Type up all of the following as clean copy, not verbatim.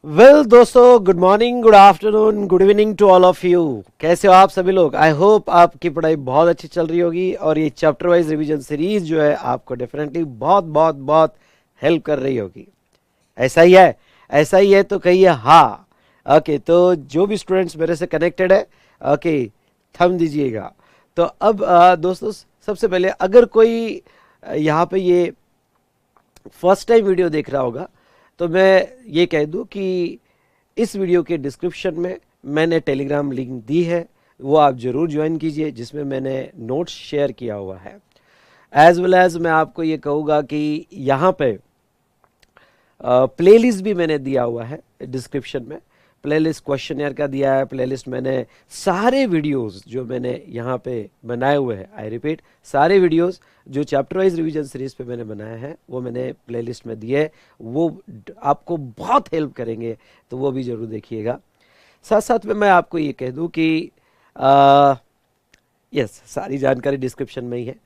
दोस्तों, good morning, good afternoon, good evening to all of you. कैसे हो आप सभी लोग? आई होप आपकी पढ़ाई बहुत अच्छी चल रही होगी और ये चैप्टर वाइज रिवीजन सीरीज जो है आपको डेफिनेटली बहुत बहुत बहुत हेल्प कर रही होगी। ऐसा ही है? ऐसा ही है तो कहिए हाँ। ओके, तो जो भी स्टूडेंट्स मेरे से कनेक्टेड है, ओके, थम दीजिएगा। तो अब दोस्तों, सबसे पहले अगर कोई यहाँ पे ये फर्स्ट टाइम वीडियो देख रहा होगा तो मैं ये कह दूं कि इस वीडियो के डिस्क्रिप्शन में मैंने टेलीग्राम लिंक दी है, वो आप ज़रूर ज्वाइन कीजिए, जिसमें मैंने नोट्स शेयर किया हुआ है। एज वेल एज मैं आपको ये कहूँगा कि यहाँ पे प्लेलिस्ट भी मैंने दिया हुआ है डिस्क्रिप्शन में। प्लेलिस्ट क्वेश्चनर का दिया है, प्लेलिस्ट मैंने सारे वीडियोस जो मैंने यहाँ पे बनाए हुए हैं, आई रिपीट, सारे वीडियोस जो चैप्टर वाइज रिवीजन सीरीज पे मैंने बनाए हैं वो मैंने प्लेलिस्ट में दिए। वो आपको बहुत हेल्प करेंगे, तो वो भी ज़रूर देखिएगा। साथ साथ में मैं आपको ये कह दूँ कि यस, सारी जानकारी डिस्क्रिप्शन में ही है।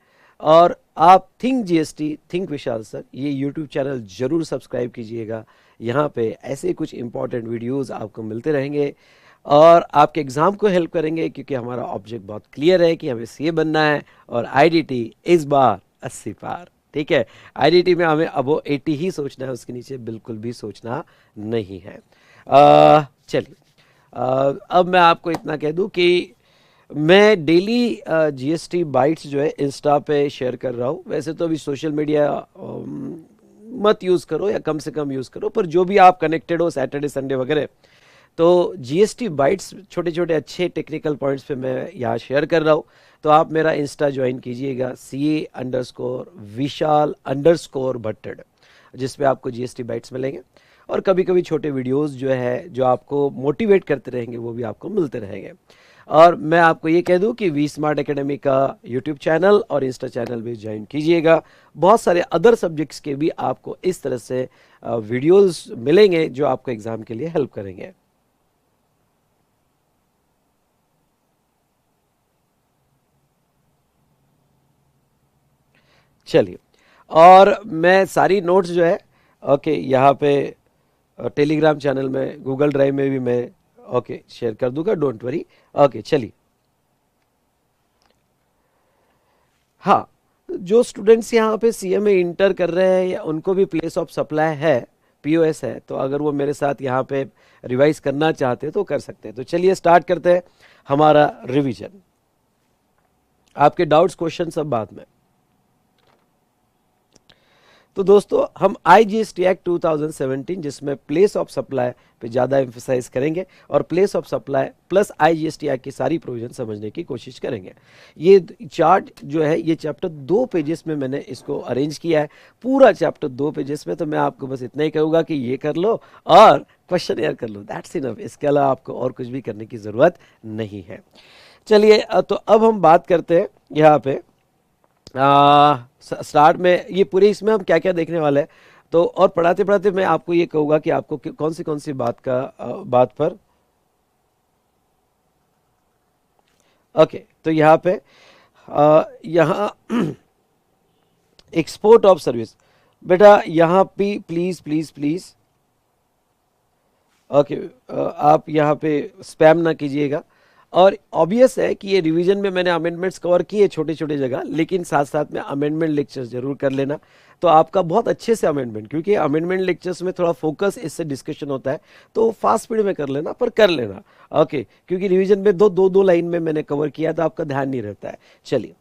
और आप थिंक जीएसटी, थिंक विशाल सर, ये यूट्यूब चैनल जरूर सब्सक्राइब कीजिएगा। यहाँ पे ऐसे कुछ इंपॉर्टेंट वीडियोस आपको मिलते रहेंगे और आपके एग्ज़ाम को हेल्प करेंगे, क्योंकि हमारा ऑब्जेक्ट बहुत क्लियर है कि हमें सीए बनना है और आईडीटी इस बार 80 पार। ठीक है, आईडीटी में हमें अबो 80 ही सोचना है, उसके नीचे बिल्कुल भी सोचना नहीं है। चलिए, अब मैं आपको इतना कह दूं कि मैं डेली जीएसटी बाइट्स जो है इंस्टा पे शेयर कर रहा हूँ। वैसे तो अभी सोशल मीडिया मत यूज़ करो या कम से कम यूज़ करो, पर जो भी आप कनेक्टेड हो सैटरडे संडे वगैरह, तो जीएसटी बाइट्स छोटे छोटे अच्छे टेक्निकल पॉइंट्स पे मैं यहाँ शेयर कर रहा हूँ। तो आप मेरा इंस्टा ज्वाइन कीजिएगा, CA_विशाल_भट्टड़, जिसपे आपको जीएसटी बाइट्स मिलेंगे और कभी कभी छोटे वीडियोस जो है जो आपको मोटिवेट करते रहेंगे वो भी आपको मिलते रहेंगे। और मैं आपको ये कह दूं कि वी स्मार्ट एकेडमी का यूट्यूब चैनल और इंस्टा चैनल भी ज्वाइन कीजिएगा। बहुत सारे अदर सब्जेक्ट्स के भी आपको इस तरह से वीडियोस मिलेंगे जो आपको एग्जाम के लिए हेल्प करेंगे। चलिए, और मैं सारी नोट्स जो है ओके यहाँ पे टेलीग्राम चैनल में, गूगल ड्राइव में भी मैं ओके शेयर कर दूंगा, डोंट वरी। ओके, चलिए। हाँ, जो स्टूडेंट्स यहाँ पे सीए में इंटर कर रहे हैं या उनको भी प्लेस ऑफ सप्लाई है, पीओएस है, तो अगर वो मेरे साथ यहाँ पे रिवाइज करना चाहते हैं तो कर सकते हैं। तो चलिए स्टार्ट करते हैं हमारा रिवीजन। आपके डाउट्स क्वेश्चन सब बाद में। तो दोस्तों, हम आईजीएसटी एक्ट 2017 जिसमें प्लेस ऑफ सप्लाई पे ज़्यादा एम्फेसाइज करेंगे और place of supply plus IGST act की सारी प्रोविजन समझने की कोशिश करेंगे। ये चार्ट जो है ये चैप्टर 2 पेजेस में मैंने इसको अरेंज किया है, पूरा चैप्टर 2 पेजेस में। तो मैं आपको बस इतना ही कहूँगा कि ये कर लो और क्वेश्चन यार कर लो, दैट्स इनफ। इसके अलावा आपको और कुछ भी करने की ज़रूरत नहीं है। चलिए, तो अब हम बात करते हैं यहाँ पे स्टार्ट में ये पूरे इसमें हम क्या क्या देखने वाले हैं। तो और पढ़ाते पढ़ाते मैं आपको ये कहूँगा कि आपको कौन सी बात पर ओके। तो यहाँ पे यहाँ एक्सपोर्ट ऑफ सर्विस, बेटा यहाँ पे प्लीज प्लीज प्लीज ओके, आप यहाँ पे स्पैम ना कीजिएगा। और ऑब्वियस है कि ये रिवीजन में मैंने अमेंडमेंट्स कवर किए छोटे छोटे जगह, लेकिन साथ साथ में अमेंडमेंट लेक्चर्स जरूर कर लेना। तो आपका बहुत अच्छे से अमेंडमेंट, क्योंकि अमेंडमेंट लेक्चर्स में थोड़ा फोकस इससे डिस्कशन होता है, तो फास्ट स्पीड में कर लेना, पर कर लेना ओके, क्योंकि रिवीजन में दो लाइन में मैंने कवर किया तो आपका ध्यान नहीं रहता है। चलिए,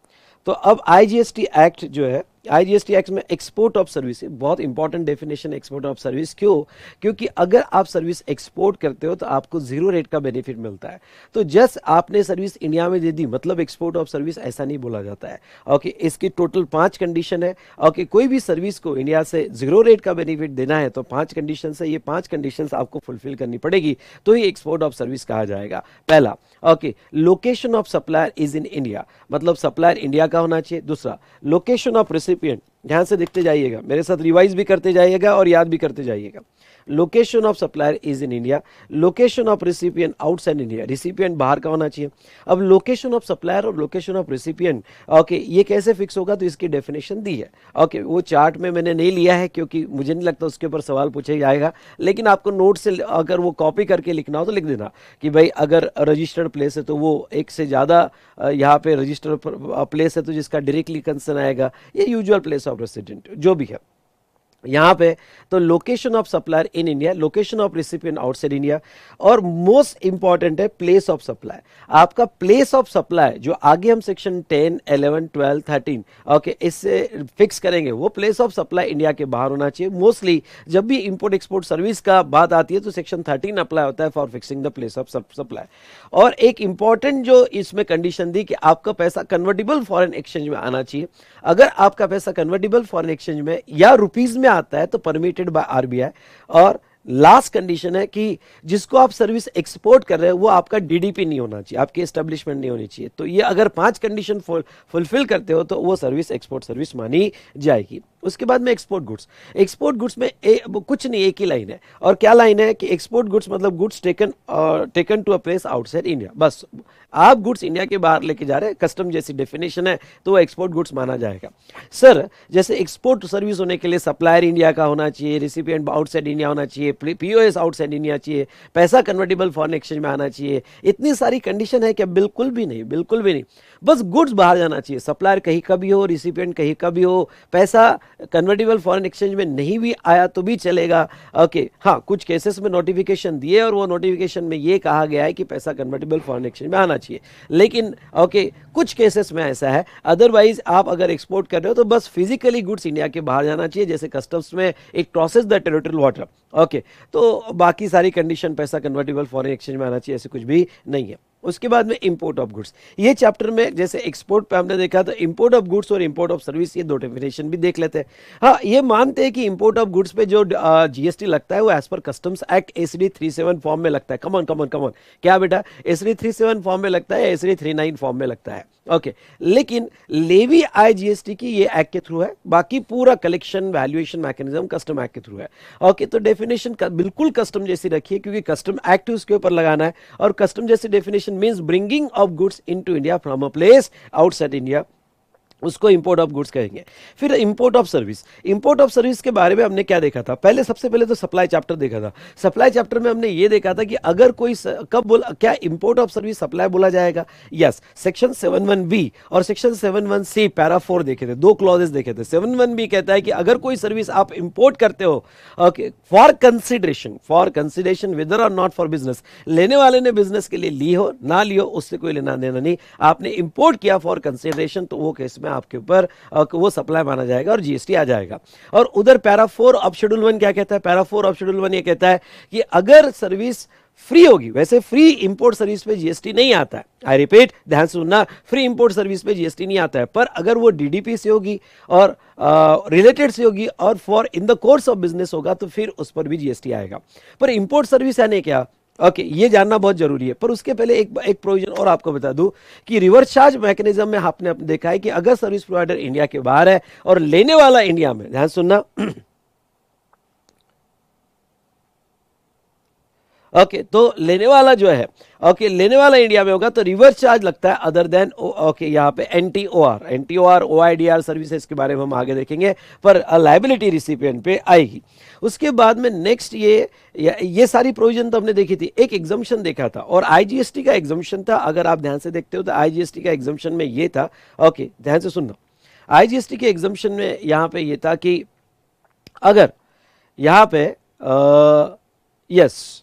तो अब आईजीएसटी एक्ट जो है, आईजीएसटी एक्ट में एक्सपोर्ट ऑफ सर्विस, बहुत important definition export of service. क्यों? क्योंकि अगर आप सर्विस एक्सपोर्ट करते हो तो आपको 0 रेट का बेनिफिट मिलता है। तो जस्ट आपने सर्विस इंडिया में दे दी मतलब एक्सपोर्ट ऑफ सर्विस, ऐसा नहीं बोला जाता है। ओके, इसकी टोटल 5 कंडीशन है। ओके, कोई भी सर्विस को इंडिया से 0 रेट का बेनिफिट देना है तो 5 कंडीशन है, ये 5 कंडीशन आपको फुलफिल करनी पड़ेगी, तो ये एक्सपोर्ट ऑफ सर्विस कहा जाएगा। पहला, okay, location of supplier is in India, मतलब सप्लायर इंडिया का होना चाहिए। दूसरा, लोकेशन ऑफ रेसिपिएंट, ध्यान से देखते जाइएगा, मेरे साथ रिवाइज भी करते जाइएगा और याद भी करते जाइएगा। Location of supplier is in India, location of recipient outside India, recipient बाहर का होना चाहिए। अब लोकेशन ऑफ सप्लायर और लोकेशन ऑफ रिसिपिएंट, ओके, ये कैसे फिक्स होगा, तो इसकी डेफिनेशन दी है। ओके, वो चार्ट में मैंने नहीं लिया है क्योंकि मुझे नहीं लगता उसके ऊपर सवाल पूछा जाएगा, लेकिन आपको नोट से अगर वो कॉपी करके लिखना हो तो लिख देना कि भाई अगर रजिस्टर्ड प्लेस है तो वो एक से ज़्यादा यहाँ पे रजिस्टर्ड प्लेस है तो जिसका डायरेक्टली कंसर्न आएगा, ये यूजुअल प्लेस ऑफ रेसिडेंट जो भी है यहाँ पे। तो location of supplier in India, location of recipient outside India, और मोस्ट इंपॉर्टेंट है प्लेस ऑफ सप्लाई। आपका प्लेस ऑफ सप्लाई जो आगे हम सेक्शन 10, 11, 12, 13 ओके इससे फिक्स करेंगे, वो प्लेस ऑफ सप्लाई इंडिया के बाहर होना चाहिए। मोस्टली जब भी इंपोर्ट एक्सपोर्ट सर्विस का बात आती है तो सेक्शन 13 अप्लाई होता है for fixing the place of supply. और एक इंपॉर्टेंट जो इसमें कंडीशन दी कि आपका पैसा कन्वर्टेबल फॉरेन एक्सचेंज में आना चाहिए। अगर आपका पैसा कन्वर्टेबल फॉरेन एक्सचेंज में या रुपीज में आता है तो परमिटेड बाय आरबीआई। और लास्ट कंडीशन है कि जिसको आप सर्विस एक्सपोर्ट कर रहे हैं वो आपका डीडीपी नहीं होना चाहिए, आपकी एस्टेब्लिशमेंट नहीं होनी चाहिए। तो ये अगर 5 कंडीशन फुलफिल करते हो तो वो सर्विस एक्सपोर्ट सर्विस मानी जाएगी। उसके बाद में एक्सपोर्ट गुड्स, एक्सपोर्ट गुड्स में कुछ नहीं, एक ही लाइन है। और क्या लाइन है कि एक्सपोर्ट गुड्स मतलब goods taken to a place outside India. बस आप गुड्स इंडिया के बाहर लेके जा रहे हैं, कस्टम जैसी डेफिनेशन है तो वो एक्सपोर्ट गुड्स माना जाएगा। सर जैसे एक्सपोर्ट सर्विस होने के लिए सप्लायर इंडिया का होना चाहिए, रिसिपिएंट आउटसाइड इंडिया होना चाहिए, पीओएस आउटसाइड इंडिया चाहिए, पैसा कन्वर्टेबल फॉरेन एक्सचेंज में आना चाहिए, इतनी सारी कंडीशन है कि बिल्कुल भी नहीं, बिल्कुल भी नहीं। बस गुड्स बाहर जाना चाहिए, सप्लायर कहीं का भी हो, रिसिपिएंट कहीं का भी हो, पैसा कन्वर्टेबल फॉरेन एक्सचेंज में नहीं भी आया तो भी चलेगा। ओके हाँ, कुछ केसेस में नोटिफिकेशन दिए और वो नोटिफिकेशन में ये कहा गया है कि पैसा कन्वर्टेबल फॉरेन एक्सचेंज में आना चाहिए, लेकिन ओके कुछ केसेस में ऐसा है। अदरवाइज आप अगर एक्सपोर्ट कर रहे हो तो बस फिजिकली गुड्स इंडिया के बाहर जाना चाहिए, जैसे कस्टम्स में एक crosses the territorial water. Okay तो बाकी सारी कंडीशन पैसा कन्वर्टेबल फॉरेन एक्सचेंज में आना चाहिए, ऐसे कुछ भी नहीं है। उसके बाद में इंपोर्ट ऑफ गुड्स, ये चैप्टर में जैसे एक्सपोर्ट पे हमने देखा तो इंपोर्ट ऑफ गुड्स और इंपोर्ट ऑफ सर्विस ये दो डेफिनेशन भी देख लेते हैं। हाँ, ये मानते हैं कि इंपोर्ट ऑफ गुड्स पे जो जीएसटी लगता है वो as per customs act SD 37 form में लगता है। कमॉन कमॉन कमॉन, क्या बेटा एसडी 37 फॉर्म में लगता है, एसडी 39 फॉर्म में लगता है। ओके लेकिन लेवी आय जीएसटी की ये एक्ट के थ्रू है, बाकी पूरा collection valuation mechanism custom act के थ्रू है। ओके तो डेफिनेशन बिल्कुल कस्टम जैसी रखिए क्योंकि कस्टम एक्ट उसके ऊपर लगाना है, और कस्टम जैसी definition means bringing of goods into India from a place outside India, उसको इंपोर्ट ऑफ गुड्स कहेंगे। फिर import of service, import of service के बारे में हमने क्या देखा था, पहले सबसे पहले तो सप्लाई चैप्टर देखा था। सप्लाई चैप्टर में हमने ये देखा था कि अगर कोई कब बोला क्या इंपोर्ट ऑफ सर्विस सप्लाई बोला जाएगा। यस, सेक्शन 71B और सेक्शन 71C पैरा 4 देखे थे, दो क्लॉजेस देखे थे। 71B कहता है कि अगर कोई सर्विस आप इंपोर्ट करते हो ओके फॉर कंसिडरेशन वेदर और नॉट फॉर बिजनेस, लेने वाले ने बिजनेस के लिए ली हो ना ली हो उससे कोई लेना देना नहीं, आपने इंपोर्ट किया फॉर कंसिडरेशन तो वो केस में आपके ऊपर वो सप्लाई माना जाएगा और जीएसटी आ जाएगा। और उधर पैरा 4 ऑफ शेड्यूल 1 क्या कहता है, पैरा 4 ऑफ शेड्यूल 1 ये कहता है कि अगर सर्विस फ्री होगी, वैसे फ्री इंपोर्ट सर्विस पे जीएसटी नहीं आता है, आई रिपीट ध्यान से सुनना, फ्री इंपोर्ट सर्विस पे जीएसटी नहीं आता है, पर अगर वो डीडीपी से होगी और रिलेटेड से होगी और for in the course of business होगा तो फिर उस पर भी जीएसटी आएगा। पर इंपोर्ट सर्विस यानी क्या, ओके ये जानना बहुत जरूरी है। पर उसके पहले एक प्रोविजन और आपको बता दूं कि रिवर्स चार्ज मैकेनिज्म में आपने देखा है कि अगर सर्विस प्रोवाइडर इंडिया के बाहर है और लेने वाला इंडिया में, ध्यान सुनना ओके तो लेने वाला जो है ओके लेने वाला इंडिया में होगा तो रिवर्स चार्ज लगता है अदर देन ओके यहाँ पे एनटीओआर ओआईडीआर सर्विसेज के बारे में हम आगे देखेंगे, पर लायबिलिटी रिसिपिएंट पे आएगी। उसके बाद में नेक्स्ट ये सारी प्रोविजन तो हमने देखी थी। एक एग्जम्पशन देखा था और आईजीएसटी का एग्जम्पशन था, अगर आप ध्यान से देखते हो तो आईजीएसटी का एग्जम्पशन में ये था, ओके ध्यान से सुनना, आईजीएसटी के एग्जम्पशन में यहाँ पे ये था कि अगर यहाँ पे यस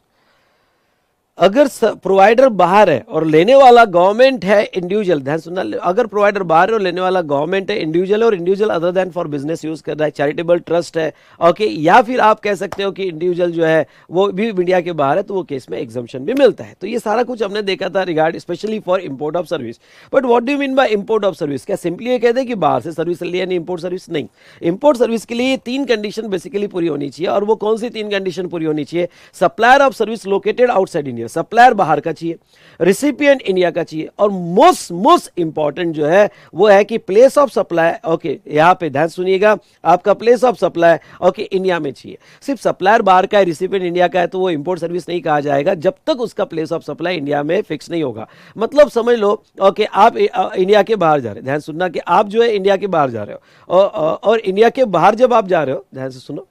अगर प्रोवाइडर बाहर है और लेने वाला गवर्नमेंट है इंडिविजुअल, ध्यान सुनना, अगर प्रोवाइडर बाहर है और लेने वाला गवर्नमेंट है इंडिविजुअल और individual other than for business use कर रहा है, चैरिटेबल ट्रस्ट है ओके, या फिर आप कह सकते हो कि इंडिविजुअल जो है वो भी इंडिया के बाहर है तो वो केस में एग्जम्पशन भी मिलता है। तो ये सारा कुछ हमने देखा था regard specially for import of service. But what do you mean by import of service, क्या सिंपली ये कहते हैं कि बाहर से सर्विस लिया नहीं इंपोर्ट सर्विस, नहीं। इंपोर्ट सर्विस के लिए ये 3 कंडीशन बेसिकली पूरी होनी चाहिए, और वो कौन सी 3 कंडीशन पूरी होनी चाहिए, supplier of service located outside India, चाहिए, सप्लायर बाहर का चाहिए, रिसिपिएंट इंडिया का चाहिए, और मोस्ट इंपॉर्टेंट जो है वो है कि प्लेस ऑफ सप्लाई, ओके यहां पे ध्यान सुनिएगा, आपका place of supply okay India में चाहिए। सिर्फ सप्लायर बाहर का है, रिसिपिएंट इंडिया का है, तो वो इंपोर्ट सर्विस नहीं कहा जाएगा जब तक उसका प्लेस ऑफ सप्लाई इंडिया में फिक्स नहीं होगा। मतलब समझ लो ओके आप इंडिया के बाहर जा रहे हैं, ध्यान सुनना कि आप जो है इंडिया के बाहर जा रहे हो, और इंडिया के बाहर जब आप जा रहे हो, ध्यान से सुनो,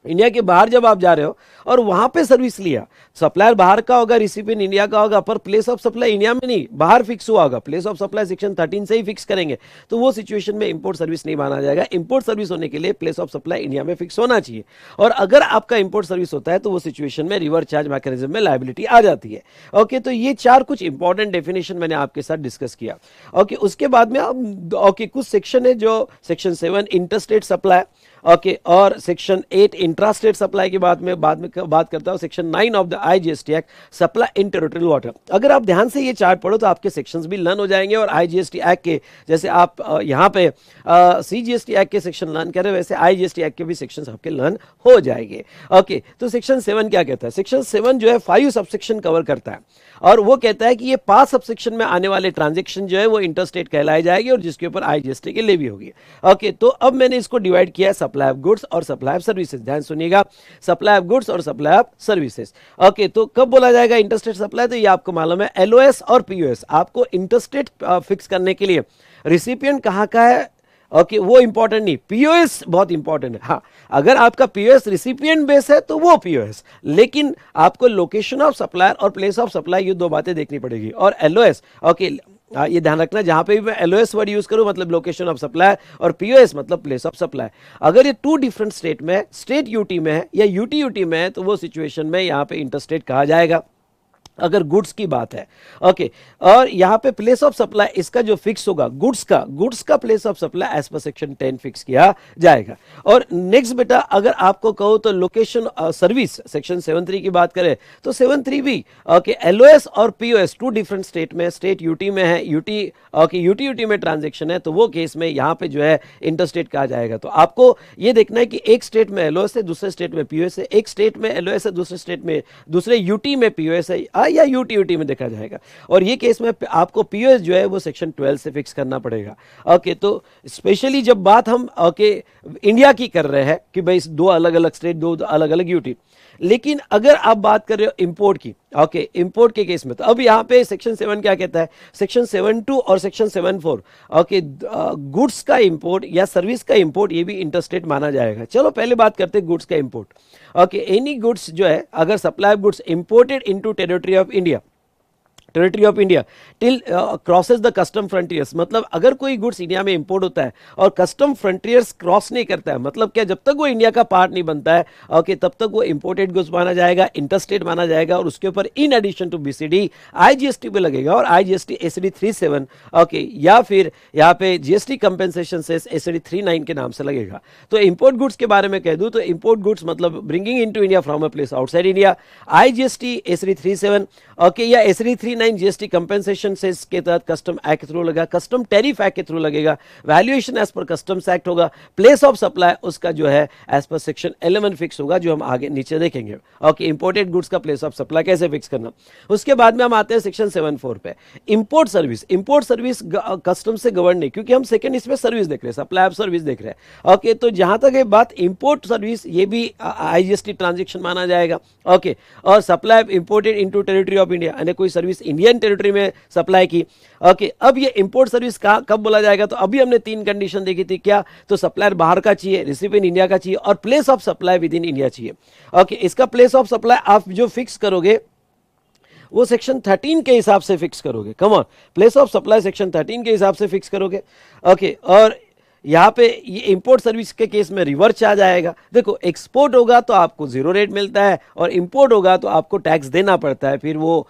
इंडिया के बाहर जब आप जा रहे हो और वहां पे सर्विस लिया, सप्लायर बाहर का होगा, रिसिपिएंट इंडिया का होगा, पर प्लेस ऑफ सप्लाई इंडिया में नहीं बाहर फिक्स हुआ होगा, प्लेस ऑफ सप्लाई सेक्शन 13 से ही फिक्स करेंगे, तो वो सिचुएशन में इंपोर्ट सर्विस नहीं माना जाएगा। इंपोर्ट सर्विस होने के लिए प्लेस ऑफ सप्लाई इंडिया में फिक्स होना चाहिए, और अगर आपका इंपोर्ट सर्विस होता है तो वो सिचुएशन में रिवर्स चार्ज मैकेनिज्म में लायबिलिटी आ जाती है। ओके, तो ये चार कुछ इंपॉर्टेंट डेफिनेशन मैंने आपके साथ डिस्कस किया। ओके, उसके बाद में अब ओके कुछ सेक्शन है, जो सेक्शन 7 इंटरस्टेट सप्लाई, ओके, और सेक्शन 8 इंट्रास्टेट सप्लाई की बात करता हूं, section 9 of the IGST act supply in territorial water. अगर आप ध्यान से ये चार्ट पढ़ो तो आपके सेक्शंस भी लर्न हो जाएंगे, और आईजीएसटी एक्ट के जैसे आप यहाँ पे सीजीएसटी एक्ट के सेक्शन लर्न कर रहे हो, वैसे आईजीएसटी एक्ट के भी सेक्शंस आपके लर्न हो जाएंगे। ओके, तो सेक्शन 7 क्या कहता है? सेक्शन 7 जो है 5 सबसेक्शन कवर करता है, और वो कहता है कि ये 5 सबसेक्शन में आने वाले ट्रांजेक्शन जो है वो इंटरस्टेट कहलाए जाएंगे, और जिसके ऊपर आईजीएसटी की लेवी होगी। ओके, तो अब मैंने इसको डिवाइड किया है सप्लाई ऑफ गुड्स और सप्लाई ऑफ सर्विसेज। ध्यान सुनिएगा, सप्लाई ऑफ गुड्स और सप्लाई ऑफ सर्विसेज। ओके, तो कब बोला जाएगा इंटरस्टेट सप्लाई? तो ये आपको मालूम है, एलओएस और पीओएस। आपको इंटरस्टेट फिक्स करने के लिए रिसिपिएंट कहाँ का है, ओके वो इंपॉर्टेंट नहीं, पीओएस बहुत इंपॉर्टेंट है। हाँ, अगर आपका पीओएस रिसिपिएंट बेस है तो वो पीओएस, लेकिन आपको लोकेशन ऑफ सप्लायर और प्लेस ऑफ सप्लाई ये दो बातें देखनी पड़ेगी। और एलओएस, ओके ये ध्यान रखना, जहां पे भी मैं एलओएस वर्ड यूज करूं मतलब लोकेशन ऑफ सप्लाई, और पीओएस मतलब प्लेस ऑफ सप्लाई। अगर ये 2 डिफरेंट स्टेट में, स्टेट यूटी में है या यूटी यूटी में है, तो वो सिचुएशन में यहां पे इंटरस्टेट कहा जाएगा, अगर गुड्स की बात है। ओके, और यहां पे प्लेस ऑफ सप्लाई इसका जो फिक्स होगा, गुड्स का place of supply as per section 10 fix किया जाएगा। और नेक्स्ट बेटा, अगर आपको कहो तो लोकेशन सर्विस सेक्शन 7.3 की बात करें तो 7.3 भी ओके एलओएस और पीओएस 2 डिफरेंट स्टेट में, स्टेट यूटी में है, यूटी ओके यूटी में ट्रांजेक्शन है, तो वो केस में यहां पे जो है इंटरस्टेट कहा जाएगा। तो आपको ये देखना है कि एक स्टेट में एलओएस है, दूसरे स्टेट में पीओएस है, एक स्टेट में एलओएस है, दूसरे स्टेट में, दूसरे यूटी में पीओएस है, या यूटी में देखा जाएगा। और ये केस में आपको पीओएस जो है वो सेक्शन 12 से फिक्स करना पड़ेगा। ओके, तो स्पेशली जब बात हम ओके इंडिया की कर रहे हैं कि भाई 2 अलग अलग स्टेट, 2 अलग अलग यूटी, लेकिन अगर आप बात कर रहे हो इंपोर्ट की, ओके इंपोर्ट के केस में, तो अब यहां पे सेक्शन 7 क्या कहता है? सेक्शन 7.2 और सेक्शन 7.4 ओके गुड्स का इंपोर्ट या सर्विस का इंपोर्ट ये भी इंटरस्टेट माना जाएगा। चलो पहले बात करते हैं गुड्स का इंपोर्ट। ओके, एनी गुड्स जो है, अगर supply of goods imported into territory of India till crosses the custom frontiers, मतलब अगर कोई गुड्स इंडिया में इंपोर्ट होता है और कस्टम फ्रंटियर्स क्रॉस नहीं करता है, मतलब क्या, जब तक वो इंडिया का पार्ट नहीं बनता है ओके तब तक वो इंपोर्टेड गुड्स माना जाएगा, इंटरस्टेट माना जाएगा, और उसके ऊपर in addition to BCD IGST पे लगेगा, और आईजीएसटी एसडी 37 ओके, या फिर यहाँ पे जीएसटी कंपेंसेशन सेस एसडी 39 के नाम से लगेगा। तो इंपोर्ट गुड्स के बारे में कह दूं तो इंपोर्ट गुड्स मतलब bringing into India from a place outside India, IGST SD 37 okay, या एसडी 39 जीएसटी कंपेंसेशन सेस के तहत कस्टम एक्ट के थ्रू लगेगा, कस्टम टैरिफ एक्ट के थ्रू लगेगा, valuation as per customs act होगा, प्लेस ऑफ सप्लाई उसका जो है एज पर सेक्शन 11 फिक्स होगा, जो हम आगे नीचे देखेंगे। ओके, इंपोर्टेड गुड्स का प्लेस ऑफ सप्लाई कैसे फिक्स करना। उसके बाद में हम आते हैं सेक्शन 7.4 पे, इंपोर्ट सर्विस कस्टम से गवर्न नहीं, क्योंकि हम सेकंड इसमें सर्विस देख रहे हैं, सप्लाई ऑफ सर्विस देख रहे हैं। ओके, तो जहां तक है बात इंपोर्ट सर्विस, ये भी आईजीएसटी ट्रांजेक्शन माना जाएगा। ओके, और supply imported into territory of India, यानी कोई सर्विस इंडियन टेरिटरी में सप्लाई की। ओके, अब ये इंपोर्ट सर्विस का कब बोला जाएगा? तो अभी हमने 3 कंडीशन देखी थी, क्या? तो सप्लायर बाहर का चाहिए, रिसिपिएंट इंडिया का चाहिए, और place of supply with in India चाहिए। ओके, इसका प्लेस ऑफ सप्लाई आप जो फिक्स करोगे वो सेक्शन 13 के हिसाब से फिक्स करोगे। Come on, place of supply section 13 के हिसाब से फिक्स करोगे। ओके, और यहाँ पे ये इंपोर्ट सर्विस के केस में रिवर्स चार्ज आएगा। देखो, एक्सपोर्ट होगा तो आपको 0 रेट मिलता है, और इंपोर्ट होगा तो आपको टैक्स देना पड़ता है, फिर वो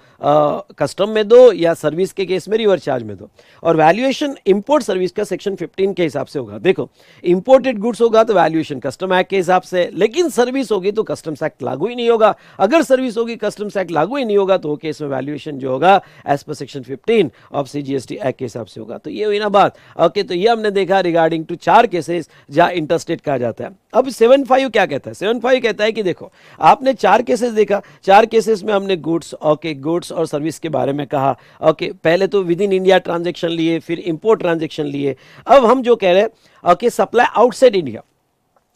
कस्टम में दो या सर्विस के केस में रिवर्स चार्ज में दो। और वैल्यूएशन इंपोर्ट सर्विस का सेक्शन 15 के हिसाब से होगा। देखो, इंपोर्टेड गुड्स होगा तो वैल्यूएशन कस्टम एक्ट के हिसाब से, लेकिन सर्विस होगी तो कस्टम्स एक्ट लागू ही नहीं होगा। अगर सर्विस होगी, कस्टम्स एक्ट लागू ही नहीं होगा, तो वो केस में वैल्यूएशन जो होगा as per section 15 of CGST act के हिसाब से होगा। तो ये हुई ना बात। ओके, तो ये हमने देखा रिगार्डिंग रिगार्डिंग टू 4 केसेस जहां इंटरस्टेट कहा जाता है। अब 7.5 क्या कहता है? 7.5 कहता है कि देखो आपने 4 केसेस देखा, 4 केसेस में हमने गुड्स, ओके, गुड्स और सर्विस के बारे में कहा, ओके, पहले तो विद इन इंडिया ट्रांजेक्शन लिए, फिर इंपोर्ट ट्रांजेक्शन लिए। अब हम जो कह रहे हैं, okay, supply outside India,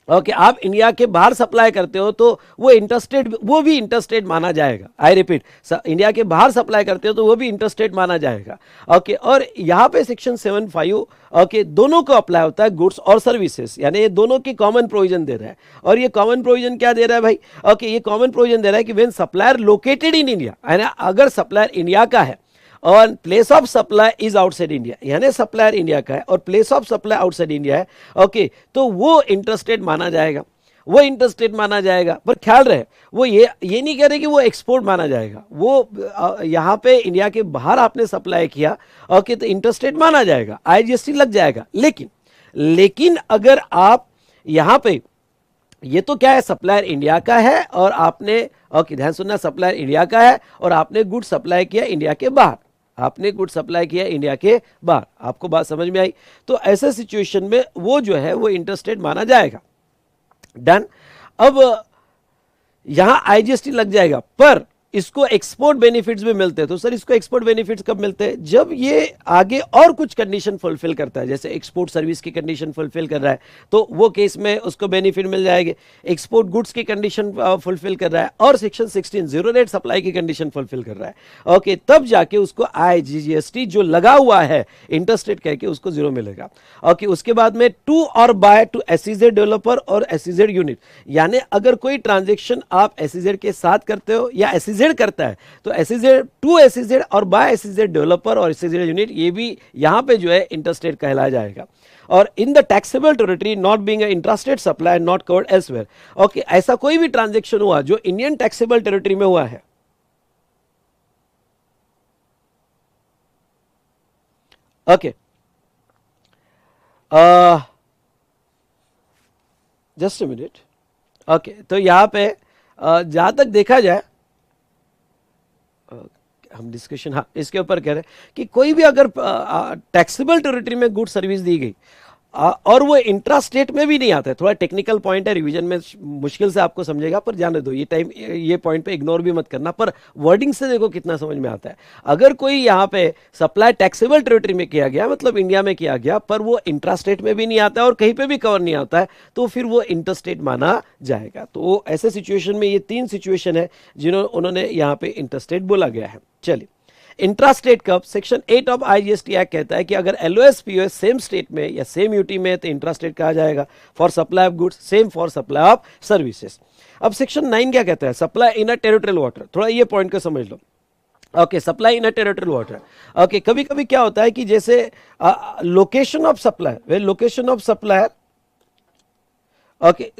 okay, आप इंडिया के बाहर सप्लाई करते हो तो वो इंटरस्टेट, वो भी इंटरस्टेट माना जाएगा। आई रिपीट, इंडिया के बाहर सप्लाई करते हो तो वो भी इंटरस्टेट माना जाएगा। ओके, और यहाँ पे सेक्शन 7.5 ओके दोनों को अप्लाई होता है, गुड्स और सर्विसेज, यानी ये दोनों की कॉमन प्रोविजन दे रहा है। और ये कॉमन प्रोविजन क्या दे रहा है भाई? ओके, ये कॉमन प्रोविजन दे रहा है कि when supplier located in India, यानी अगर सप्लायर इंडिया का है और place of supply is outside India, यानी सप्लायर इंडिया का है और place of supply outside India है, ओके, तो वो इंटरस्टेट माना जाएगा, वो इंटरस्टेट माना जाएगा। पर ख्याल रहे, वो ये नहीं कह रहे कि वो एक्सपोर्ट माना जाएगा, वो यहाँ पे इंडिया के बाहर आपने सप्लाई किया, ओके, तो इंटरस्टेट माना जाएगा, IGST लग जाएगा। लेकिन अगर आप यहाँ पे, ये तो क्या है, सप्लायर इंडिया का है और आपने, ओके ध्यान सुनना, सप्लायर इंडिया का है और आपने गुड सप्लाई किया इंडिया के बाहर, आपने गुड सप्लाई किया इंडिया के बाहर। आपको बात समझ में आई? तो ऐसे सिचुएशन में वो जो है वो इंटरस्टेट माना जाएगा। डन। अब यहां IGST लग जाएगा, पर इसको एक्सपोर्ट बेनिफिट्स भी मिलते हैं। तो सर इसको एक्सपोर्ट बेनिफिट्स कब मिलते हैं? जब ये आगे और कुछ कंडीशन फुलफिल करता है, जैसे एक्सपोर्ट सर्विस की कंडीशन फुलफिल कर रहा है तो वो केस में उसको बेनिफिट मिल जाएंगे। एक्सपोर्ट गुड्स की कंडीशन फुलफिल कर रहा है और सेक्शन 16 जीरो रेट सप्लाई की कंडीशन फुलफिल कर रहा है, ओके, तब जाके उसको IGST जो लगा हुआ है इंटरस्टेट कह के उसको जीरो मिलेगा। ओके, उसके बाद में टू और बाय टू SEZ डेवलपर और SEZ यूनिट, यानी अगर कोई ट्रांजेक्शन आप SEZ के साथ करते हो या SEZ करता है तो SEZ टू SEZ और बाय SEZ डेवलपर और SEZ यूनिट, ये भी यहां पे जो है इंटरस्टेट कहलाया जाएगा। और in the taxable territory not being a intrastate supply not covered elsewhere, okay, ऐसा कोई भी ट्रांजेक्शन हुआ जो इंडियन टैक्सेबल टेरिटरी में हुआ है, okay, just a minute, okay, तो यहां पे जहां तक देखा जाए, हम डिस्कशन, हाँ, इसके ऊपर कह रहे हैं कि कोई भी अगर टैक्सेबल टेरिटरी में गुड सर्विस दी गई और वो इंट्रा स्टेट में भी नहीं आता है, थोड़ा टेक्निकल पॉइंट है, रिवीजन में मुश्किल से आपको समझेगा, पर जाने दो, ये पॉइंट पे इग्नोर भी मत करना, पर वर्डिंग से देखो कितना समझ में आता है। अगर कोई यहाँ पे सप्लाई टैक्सेबल टेरिटरी में किया गया, मतलब इंडिया में किया गया, पर वो इंट्रा स्टेट में भी नहीं आता है और कहीं पे भी कवर नहीं आता है, तो फिर वो इंटरस्टेट माना जाएगा। तो ऐसे सिचुएशन में ये 3 सिचुएशन है उन्होंने यहाँ पे इंटरस्टेट बोला गया है। चलिए, इंट्रास्टेट कब? सेक्शन 8 ऑफ IGST एक्ट कहता है कि अगर LOS POS सेम स्टेट में या सेम यूटी में तो इंट्रास्टेट कहा जाएगा। For supply of goods, same for supply of services. अब सेक्शन 9 क्या कहता है? Supply in a territorial water. थोड़ा ये पॉइंट को समझ लो। Okay, supply in a territorial water. Okay, कभी कभी क्या होता है कि जैसे लोकेशन ऑफ सप्लाई, वे लोकेशन ऑफ सप्लायर, ओके,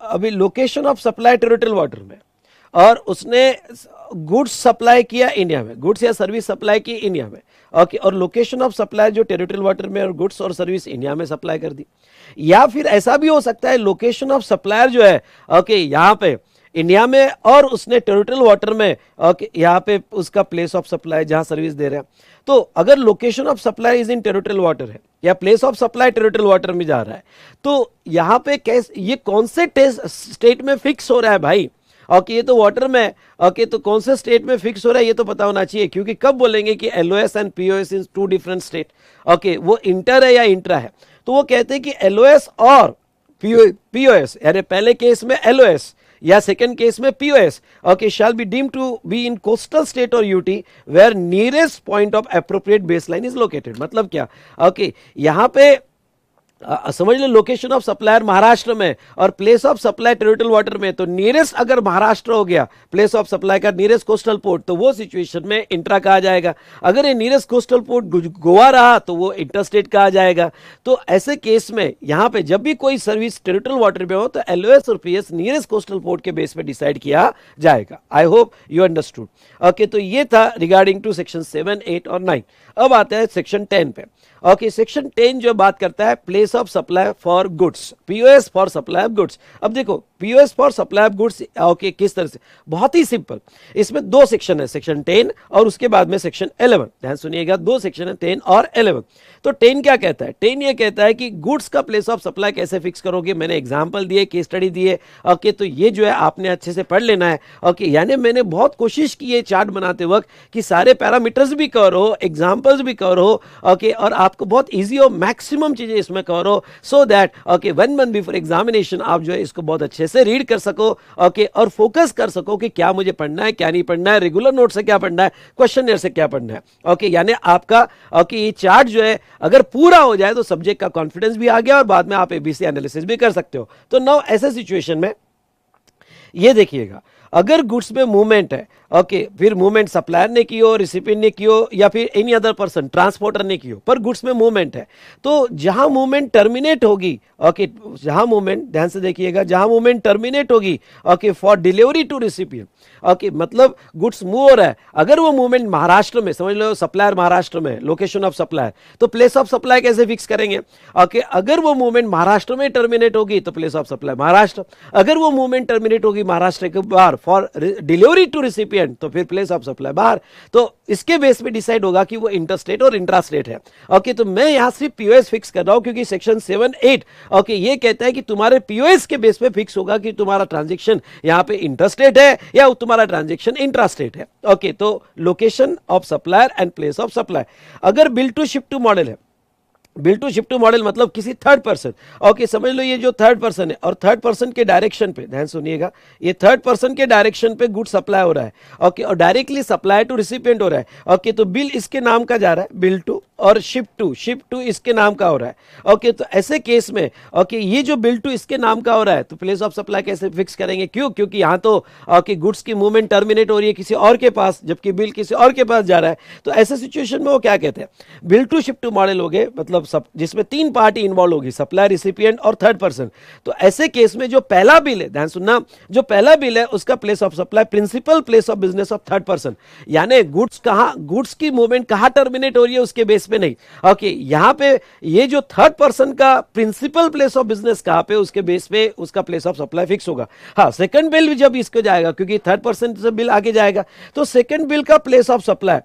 अभी location of supply territorial water में, और उसने गुड्स सप्लाई किया इंडिया में, गुड्स या सर्विस सप्लाई की इंडिया में, ओके, और लोकेशन ऑफ सप्लाई जो टेरिटोरियल वाटर में और गुड्स और सर्विस इंडिया में सप्लाई कर दी। या फिर ऐसा भी हो सकता है लोकेशन ऑफ सप्लायर जो है, ओके, यहाँ पे इंडिया में और उसने टेरिटोरियल वाटर में, ओके, यहाँ पे उसका प्लेस ऑफ सप्लाई जहां सर्विस दे रहे हैं। तो अगर location of supply is in territorial water है या place of supply territorial water में जा रहा है, तो यहाँ पे कैसे, ये कौन से स्टेट में फिक्स हो रहा है भाई? ओके, ये तो वाटर में, ओके, तो कौन से स्टेट में फिक्स हो रहा है ये तो पता होना चाहिए, क्योंकि कब बोलेंगे कि LOS and POS in 2 different state, okay, वो इंटर है या इंट्रा है। तो वो कहते हैं कि LOS और POS, यानी पहले केस में LOS या सेकेंड केस में POS, okay, shall be deemed to be in coastal state और UT where nearest point of appropriate baseline is located. मतलब क्या? ओके, यहाँ पे समझ लो, लोकेशन ऑफ सप्लायर महाराष्ट्र में और place of supply territorial water में, तो नियरेस्ट अगर महाराष्ट्र हो गया प्लेस ऑफ सप्लाई का, नियरेस्ट कोस्टल पोर्ट, तो वो सिचुएशन में इंट्रा कहा जाएगा। अगर ये नियरेस्ट कोस्टल पोर्ट गोवा रहा तो वो इंटरस्टेट कहा जाएगा। तो ऐसे केस में यहां पे जब भी कोई सर्विस टेरिटोरियल वाटर में हो तो LOS और PS नियरेस्ट कोस्टल पोर्ट के बेस पे डिसाइड किया जाएगा। I hope you understood. Okay, तो ये था रिगार्डिंग टू सेक्शन 7, 8 और 9। अब आता है सेक्शन 10 पे। ओके, सेक्शन 10 जो बात करता है place of supply for goods, POS for supply of goods. अब देखो, POS for supply of goods, okay, किस तरह से, बहुत ही सिंपल। इसमें दो सेक्शन है, सेक्शन 10 और उसके बाद में सेक्शन 11। ध्यान सुनिएगा, दो सेक्शन है, 10 और 11। तो 10 क्या कहता है? 10 ये कहता है कि गुड्स का प्लेस ऑफ सप्लाई कैसे फिक्स करोगे। मैंने एग्जांपल दिए, केस स्टडी दिए, ओके, तो ये जो है आपने अच्छे से पढ़ लेना है, ओके। यानी मैंने बहुत कोशिश की है चार्ट बनाते वक्त कि सारे पैरामीटर्स भी कवर हो, एग्जांपल्स भी कवर हो, ओके, और आपको बहुत इजी हो, मैक्सिमम चीजें इसमें कवर हो, so that okay 1 month before examination आप जो है इसको बहुत अच्छे से रीड कर सको, ओके, और फोकस कर सको कि क्या मुझे पढ़ना है, क्या नहीं पढ़ना है, रेगुलर नोट से क्या पढ़ना है, क्वेश्चन से क्या पढ़ना है, ओके। यानी आपका ओके ये चार्ट जो है अगर पूरा हो जाए तो सब्जेक्ट का कॉन्फिडेंस भी आ गया और बाद में आप एबीसी एनालिसिस भी कर सकते हो। तो नाउ ऐसे सिचुएशन में ये देखिएगा, अगर गुड्स में मूवमेंट है, ओके, फिर मूवमेंट सप्लायर ने की हो, रिसिपिएंट ने की हो, या फिर एनी अदर पर्सन ट्रांसपोर्टर ने की हो, पर गुड्स में मूवमेंट है, तो जहां मूवमेंट टर्मिनेट होगी, ओके, जहां मूवमेंट, ध्यान से देखिएगा, जहां मूवमेंट टर्मिनेट होगी, okay, for delivery to recipient, okay, मतलब गुड्स मूव हो रहा है, अगर वो मूवमेंट महाराष्ट्र में, समझ लो सप्लायर महाराष्ट्र में, लोकेशन ऑफ सप्लायर, तो प्लेस ऑफ सप्लाई कैसे फिक्स करेंगे, ओके। अगर वो मूवमेंट महाराष्ट्र में टर्मिनेट होगी तो प्लेस ऑफ सप्लाई महाराष्ट्र, अगर वो मूवमेंट टर्मिनेट होगी महाराष्ट्र के बाहर फॉर डिलीवरी टू रिसिपिएंट तो फिर प्लेस ऑफ सप्लाई बाहर। तो इसके बेस पे डिसाइड होगा कि वो इंटरस्टेट और इंट्रास्टेट है, ओके। तो मैं यहां सिर्फ पीओएस फिक्स कर रहा हूं क्योंकि सेक्शन 7-8 ओके ये कहता है कि तुम्हारे पीओएस के बेस पे फिक्स होगा कि तुम्हारा ट्रांजैक्शन यहां पे इंटरस्टेट है या तुम्हारा ट्रांजैक्शन इंट्रास्टेट है, ओके। तो location of supplier and place of supply. अगर bill to ship to model है, bill to ship to model मतलब किसी थर्ड पर्सन, ओके, समझ लो ये जो थर्ड पर्सन है और थर्ड पर्सन के डायरेक्शन पे, ध्यान सुनिएगा, ये थर्ड पर्सन के डायरेक्शन पे गुड सप्लाई हो रहा है, ओके, और डायरेक्टली सप्लाई टू रिसिपिएंट हो रहा है, ओके। तो बिल इसके नाम का जा रहा है, बिल टू, और शिप टू इसके नाम का हो रहा है, ओके। तो ऐसे केस में ओके ये जो बिल टू इसके नाम का हो रहा है तो प्लेस ऑफ सप्लाई कैसे फिक्स करेंगे? क्यों? क्योंकि यहां तो ओके गुड्स की मूवमेंट टर्मिनेट हो रही है किसी और के पास, जबकि बिल किसी और के पास जा रहा है। तो ऐसे सिचुएशन में वो क्या कहते हैं, bill to ship to model हो गए, मतलब सब जिसमें तीन पार्टी इन्वॉल्व होगी, सप्लाई, रिसिपिएंट और थर्ड पर्सन। तो ऐसे केस में जो पहला बिल है, ध्यान सुनना, जो पहला बिल है उसका place of supply principal place of business of third person, यानी गुड्स कहां, गुड्स की मूवमेंट कहां टर्मिनेट हो रही है उसके बेस पे नहीं, ओके। यहां पे ये जो थर्ड पर्सन का प्रिंसिपल प्लेस ऑफ बिजनेस कहां पे, उसके बेस पे उसका प्लेस ऑफ सप्लाई फिक्स होगा। हाँ, सेकंड बिल भी जब इसको जाएगा, क्योंकि थर्ड पर्सन से बिल आगे जाएगा, तो सेकंड बिल का प्लेस ऑफ सप्लाई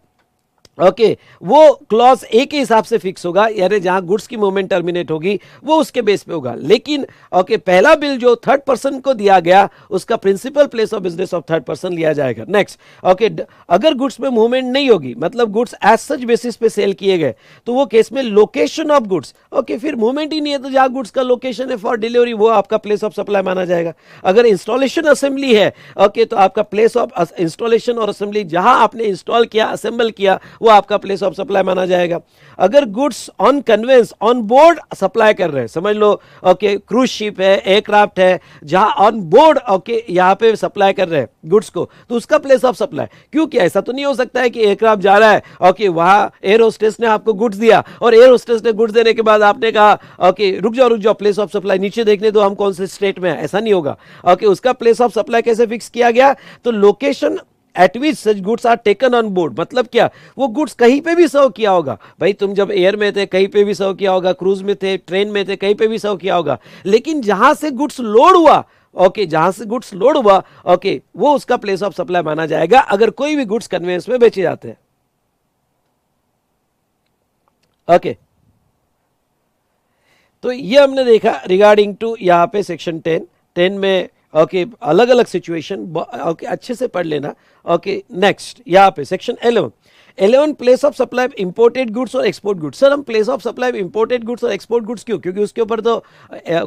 ओके वो क्लॉज ए के हिसाब से फिक्स होगा, यानी जहां गुड्स की मूवमेंट टर्मिनेट होगी वो उसके बेस पे होगा। लेकिन ओके पहला बिल जो थर्ड पर्सन को दिया गया उसका principal place of business of third person लिया जाएगा। नेक्स्ट ओके, अगर गुड्स में मूवमेंट नहीं होगी, मतलब गुड्स एज सच बेसिस पे सेल किए गए, तो वो केस में लोकेशन ऑफ गुड्स, ओके फिर मूवमेंट ही नहीं है तो जहां गुड्स का लोकेशन है फॉर डिलीवरी वो आपका प्लेस ऑफ सप्लाई माना जाएगा। अगर इंस्टॉलेशन असेंबली है ओके तो आपका प्लेस ऑफ इंस्टॉलेशन और असेंबली जहां आपने इंस्टॉल किया, असेंबल किया, वो आपका प्लेस ऑफ सप्लाई माना जाएगा। अगर goods on conveyance on board supply कर रहे हैं, समझ लो ओके क्रूज शिप है, एयरक्राफ्ट है, जहां ऑन बोर्ड ओके यहां पे सप्लाई कर रहे हैं गुड्स को, तो उसका प्लेस ऑफ सप्लाई। क्योंकि ऐसा तो नहीं हो सकता है कि एयरक्राफ्ट जा रहा है ओके वहां एयर होस्टेस ने आपको गुड्स दिया और एयर होस्टेस ने गुड्स देने के बाद आपने कहा ओके रुक जाओ प्लेस ऑफ सप्लाई नीचे देखने दो हम कौन से स्टेट में है, ऐसा नहीं होगा। ओके उसका प्लेस ऑफ सप्लाई कैसे फिक्स किया गया, तो location at which such goods are taken on board, मतलब क्या, वो गुड्स कहीं पे भी सर्व किया होगा। भाई तुम जब एयर में थे कहीं पे भी सर्व किया होगा, क्रूज में थे, ट्रेन में थे, कहीं पे भी सर्व किया होगा, लेकिन जहां से गुड्स लोड हुआ ओके जहां से गुड्स लोड हुआ ओके वो उसका प्लेस ऑफ सप्लाई माना जाएगा अगर कोई भी गुड्स कन्वेंस में बेचे जाते हैं। ओके तो ये हमने देखा रिगार्डिंग टू यहां पे सेक्शन 10 में ओके अलग अलग सिचुएशन ओके अच्छे से पढ़ लेना। ओके नेक्स्ट यहाँ पे section 11 place of supply imported goods और एक्सपोर्ट गुड्स। सर हम place of supply imported goods और एक्सपोर्ट गुड्स क्यों, क्योंकि उसके ऊपर तो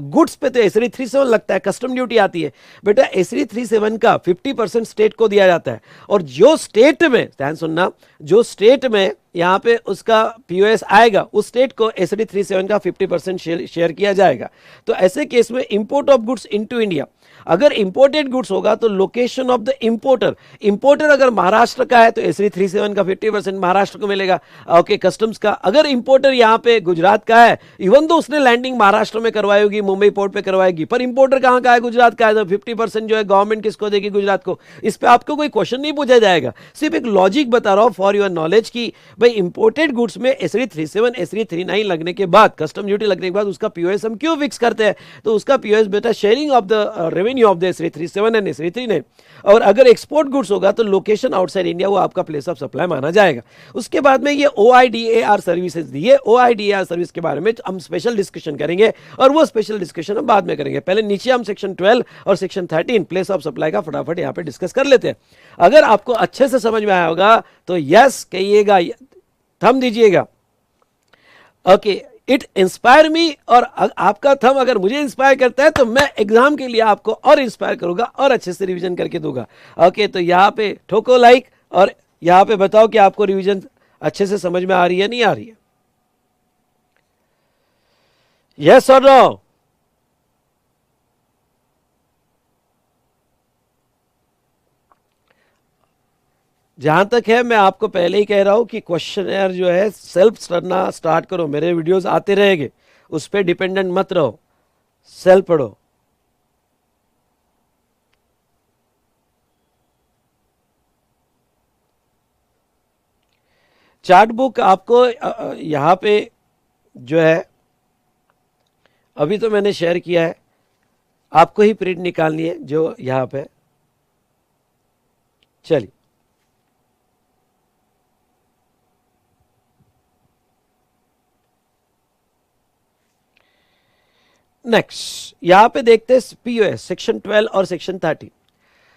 गुड्स पे तो एसरी 37 लगता है, कस्टम ड्यूटी आती है। बेटा एसरी 37 का 50% स्टेट को दिया जाता है और जो स्टेट में, ध्यान सुनना, जो स्टेट में यहाँ पे उसका पीओएस आएगा उस स्टेट को एसडी 37 का 50% शेयर किया जाएगा। तो ऐसे केस में import of goods into India, अगर इंपोर्टेड गुड्स होगा तो लोकेशन ऑफ द इंपोर्टर अगर महाराष्ट्र का है तो एसडी 37 का 50% महाराष्ट्र को मिलेगा ओके कस्टम्स का। अगर इंपोर्टर यहाँ पे गुजरात का है, इवन तो उसने लैंडिंग महाराष्ट्र में करवाई होगी, मुंबई पोर्ट पे करवाएगी, पर इंपोर्टर कहाँ का है, गुजरात का है, तो 50% जो है गवर्नमेंट किसको देगी, गुजरात को। इस पे आपको कोई क्वेश्चन नहीं पूछा जाएगा, सिर्फ एक लॉजिक बता रहा हूं फॉर योर नॉलेज की भाई भाई इंपोर्टेड गुड्स में एसरी 37 एसरी 39 लगने के बाद, कस्टम ड्यूटी लगने के बाद उसका पीओएस हम क्यों फिक्स करते हैं? तो उसका पीओएस बेटा sharing of the revenue of the एसरी 37 एंड एसरी 39, और अगर एक्सपोर्ट गुड्स होगा तो लोकेशन आउटसाइड इंडिया वो आपका प्लेस ऑफ सप्लाई माना जाएगा। उसके बाद में ये OIDAR सर्विसेज दी है, OIDAR सर्विस के बारे में हम स्पेशल डिस्कशन करेंगे, और वो स्पेशल डिस्कशन हम बाद में करेंगे। पहले नीचे हम सेक्शन 12 और सेक्शन 13 प्लेस ऑफ सप्लाई का फटाफट यहाँ पे डिस्कस कर लेते हैं। अगर आपको अच्छे से समझ में आया होगा तो यस कहिएगा, थंब दीजिएगा। ओके, इट इंस्पायर मी, और आपका थंब अगर मुझे इंस्पायर करता है तो मैं एग्जाम के लिए आपको और इंस्पायर करूंगा और अच्छे से रिवीजन करके दूंगा। ओके, तो यहाँ पे ठोको लाइक, और यहाँ पे बताओ कि आपको रिवीजन अच्छे से समझ में आ रही है नहीं आ रही है? यस और नो? जहां तक है मैं आपको पहले ही कह रहा हूं कि क्वेश्चनर जो है सेल्फ करना स्टार्ट करो, मेरे वीडियोस आते रहेंगे, उस पर डिपेंडेंट मत रहो, सेल्फ पढ़ो। चार्ट बुक आपको यहां पे जो है अभी तो मैंने शेयर किया है, आपको ही प्रिंट निकालनी है जो यहां पे। चलिए नेक्स्ट यहां पे देखते हैं पीओएस सेक्शन 12 और सेक्शन 13,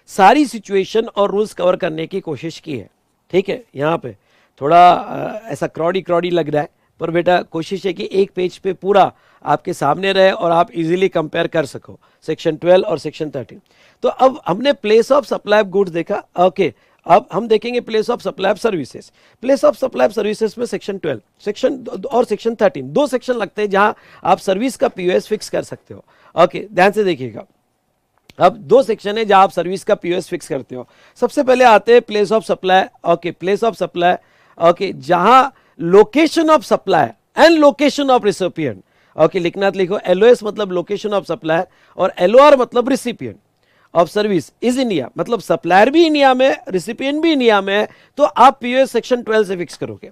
सारी सिचुएशन और रूल्स कवर करने की कोशिश की है। ठीक है, यहां पे थोड़ा ऐसा क्रॉडी लग रहा है, पर बेटा कोशिश है कि एक पेज पे पूरा आपके सामने रहे और आप इजीली कंपेयर कर सको सेक्शन 12 और सेक्शन 13। तो अब हमने place of supply of goods देखा। ओके, अब हम देखेंगे place of supply of services. Place of supply of services में सेक्शन 12 सेक्शन और सेक्शन 13 दो सेक्शन लगते हैं जहां आप सर्विस का पीओएस फिक्स कर सकते हो। ओके, ध्यान से देखिएगा, अब दो सेक्शन है जहां आप सर्विस का पीओएस फिक्स करते हो। सबसे पहले आते हैं place of supply. Okay, place of supply, okay, जहां location of supply and location of recipient, okay, लिखना लिखो, LOS मतलब लोकेशन ऑफ सप्लाई और LOR मतलब recipient of service is India, मतलब सप्लायर भी इंडिया में, रिसिपिएंट भी इंडिया में है, तो आप पीओएस सेक्शन 12 से फिक्स करोगे।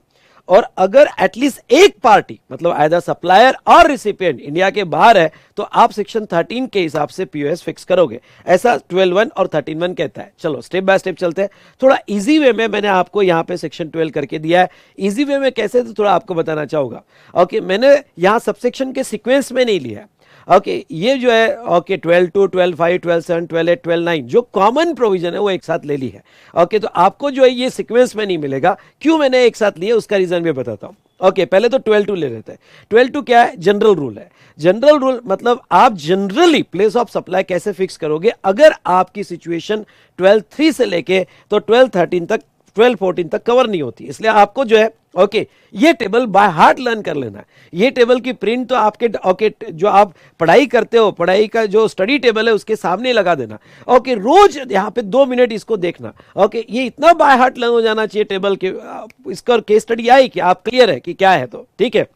और अगर एटलीस्ट एक पार्टी मतलब आइदर सप्लायर और रिसिपिएंट इंडिया के बाहर है तो आप सेक्शन 13 के हिसाब से पीओएस फिक्स करोगे, ऐसा 12(1) और 13(1) कहता है। चलो स्टेप बाय स्टेप चलते हैं, थोड़ा इजी वे में मैंने आपको यहां पे सेक्शन 12 करके दिया है। इजी वे में कैसे, तो थोड़ा आपको बताना चाहूंगा। ओके, मैंने यहां सबसेक्शन के सीक्वेंस में नहीं लिया है। ओके, ये जो है ओके 12(2), 12(5), 12(7), 12(8), 12(9) जो कॉमन प्रोविजन है वो एक साथ ले ली है। ओके, तो आपको जो है ये सीक्वेंस में नहीं मिलेगा। क्यों मैंने एक साथ लिया उसका रीजन भी बताता हूं। ओके, पहले तो 12(2) ले लेते हैं। 12(2) क्या है? जनरल रूल है। जनरल रूल मतलब आप जनरली प्लेस ऑफ सप्लाई कैसे फिक्स करोगे अगर आपकी सिचुएशन 12(3) से लेके तो 12(13) तक, 12(14) तक कवर नहीं होती। इसलिए आपको जो है ओके ये टेबल बाय हार्ट लर्न कर लेना है। ये टेबल की प्रिंट तो आपके ओके जो आप पढ़ाई करते हो, पढ़ाई का जो स्टडी टेबल है उसके सामने लगा देना। ओके, रोज यहाँ पे 2 मिनट इसको देखना। ओके, ये इतना बाय हार्ट लर्न हो जाना चाहिए टेबल के, इसका केस स्टडी आई कि आप क्लियर है कि क्या है, तो ठीक है।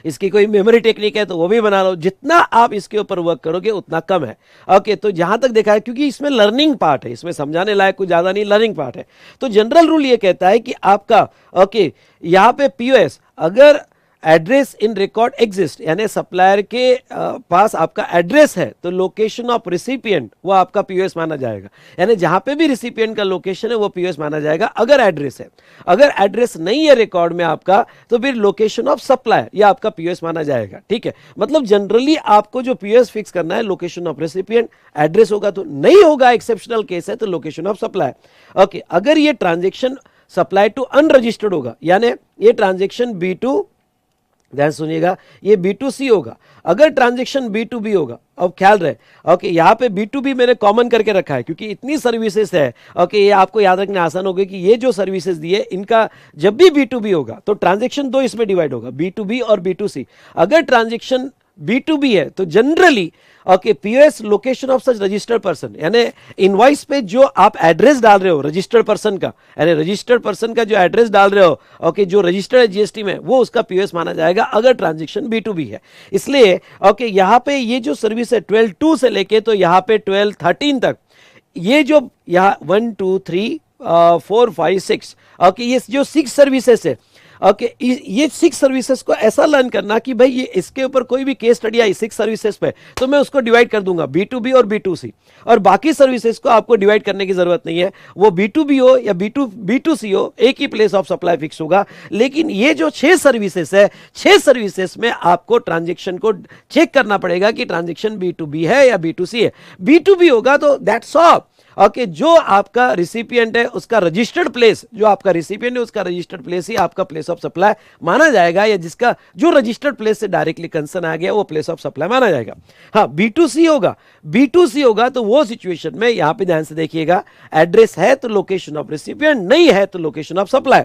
इसकी कोई मेमोरी टेक्निक है तो वो भी बना लो, जितना आप इसके ऊपर वर्क करोगे उतना कम है। ओके, तो जहां तक देखा है, क्योंकि इसमें लर्निंग पार्ट है, इसमें समझाने लायक कुछ ज्यादा नहीं, लर्निंग पार्ट है। तो जनरल रूल ये कहता है कि आपका ओके यहां पे पीओएस अगर एड्रेस इन रिकॉर्ड एग्जिस्ट, यानी सप्लायर के पास आपका एड्रेस है तो लोकेशन ऑफ रिसिपिएंट वो आपका पीओएस माना जाएगा। यानी जहां पे भी रिसिपिएंट का लोकेशन है वो पीओएस माना जाएगा अगर एड्रेस है। अगर एड्रेस नहीं है रिकॉर्ड में आपका तो फिर लोकेशन ऑफ सप्लायर ये आपका पीओएस माना जाएगा। ठीक है, मतलब जनरली आपको जो पीओएस फिक्स करना है लोकेशन ऑफ रिसिपिएंट, एड्रेस होगा तो नहीं होगा, एक्सेप्शनल केस है तो लोकेशन ऑफ सप्लायर। ओके, अगर ये ट्रांजेक्शन सप्लाई टू अनरजिस्टर्ड होगा, यानी ये ट्रांजेक्शन B2, ध्यान सुनिएगा, ये B2C होगा। अगर ट्रांजैक्शन B2B होगा, अब ख्याल रहे, ओके यहाँ पे B2B मैंने कॉमन करके रखा है क्योंकि इतनी सर्विसेज है। ओके, ये आपको याद रखना आसान होगा कि ये जो सर्विसेज दी है इनका जब भी B2B होगा तो ट्रांजैक्शन दो इसमें डिवाइड होगा, B2B और B2C। अगर ट्रांजैक्शन B2B है तो generally okay POS location of such registered person, यानी इनवॉइस पे जो आप एड्रेस डाल रहे हो रजिस्टर्ड पर्सन का, यानी रजिस्टर्ड पर्सन का जो एड्रेस डाल रहे हो ओके जो रजिस्टर्ड है जीएसटी में, वो उसका पीओएस माना जाएगा अगर ट्रांजैक्शन B2B है। इसलिए ओके यहाँ पे ये जो सर्विस है 12(2) से लेके तो यहाँ पे 12(13) तक, ये जो यहाँ 1 2 3 4 5 6, ओके ये जो 6 सर्विसेज है, ओके ये 6 सर्विसेज को ऐसा लर्न करना कि भाई ये इसके ऊपर कोई भी केस स्टडी आई 6 सर्विसेज पे तो मैं उसको डिवाइड कर दूंगा B2B और B2C, और बाकी सर्विसेज को आपको डिवाइड करने की जरूरत नहीं है, वो B2B हो या B2C हो, एक ही प्लेस ऑफ सप्लाई फिक्स होगा। लेकिन ये जो 6 सर्विसेज है, 6 सर्विसेज में आपको ट्रांजेक्शन को चेक करना पड़ेगा कि ट्रांजेक्शन B2B है या B2C है। B2B होगा तो दैट्स ऑल, ओके जो आपका रिसिपिएंट है उसका रजिस्टर्ड प्लेस, जो आपका रिसिपिएंट है उसका रजिस्टर्ड प्लेस ही आपका प्लेस ऑफ सप्लाई माना जाएगा, या जिसका जो रजिस्टर्ड प्लेस से डायरेक्टली कंसर्न आ गया वो प्लेस ऑफ सप्लाई माना जाएगा। हाँ B2C होगा, B2C होगा तो वो सिचुएशन में यहां पे ध्यान से देखिएगा, एड्रेस है तो लोकेशन ऑफ रिसिपिएंट, नहीं है तो लोकेशन ऑफ सप्लाई।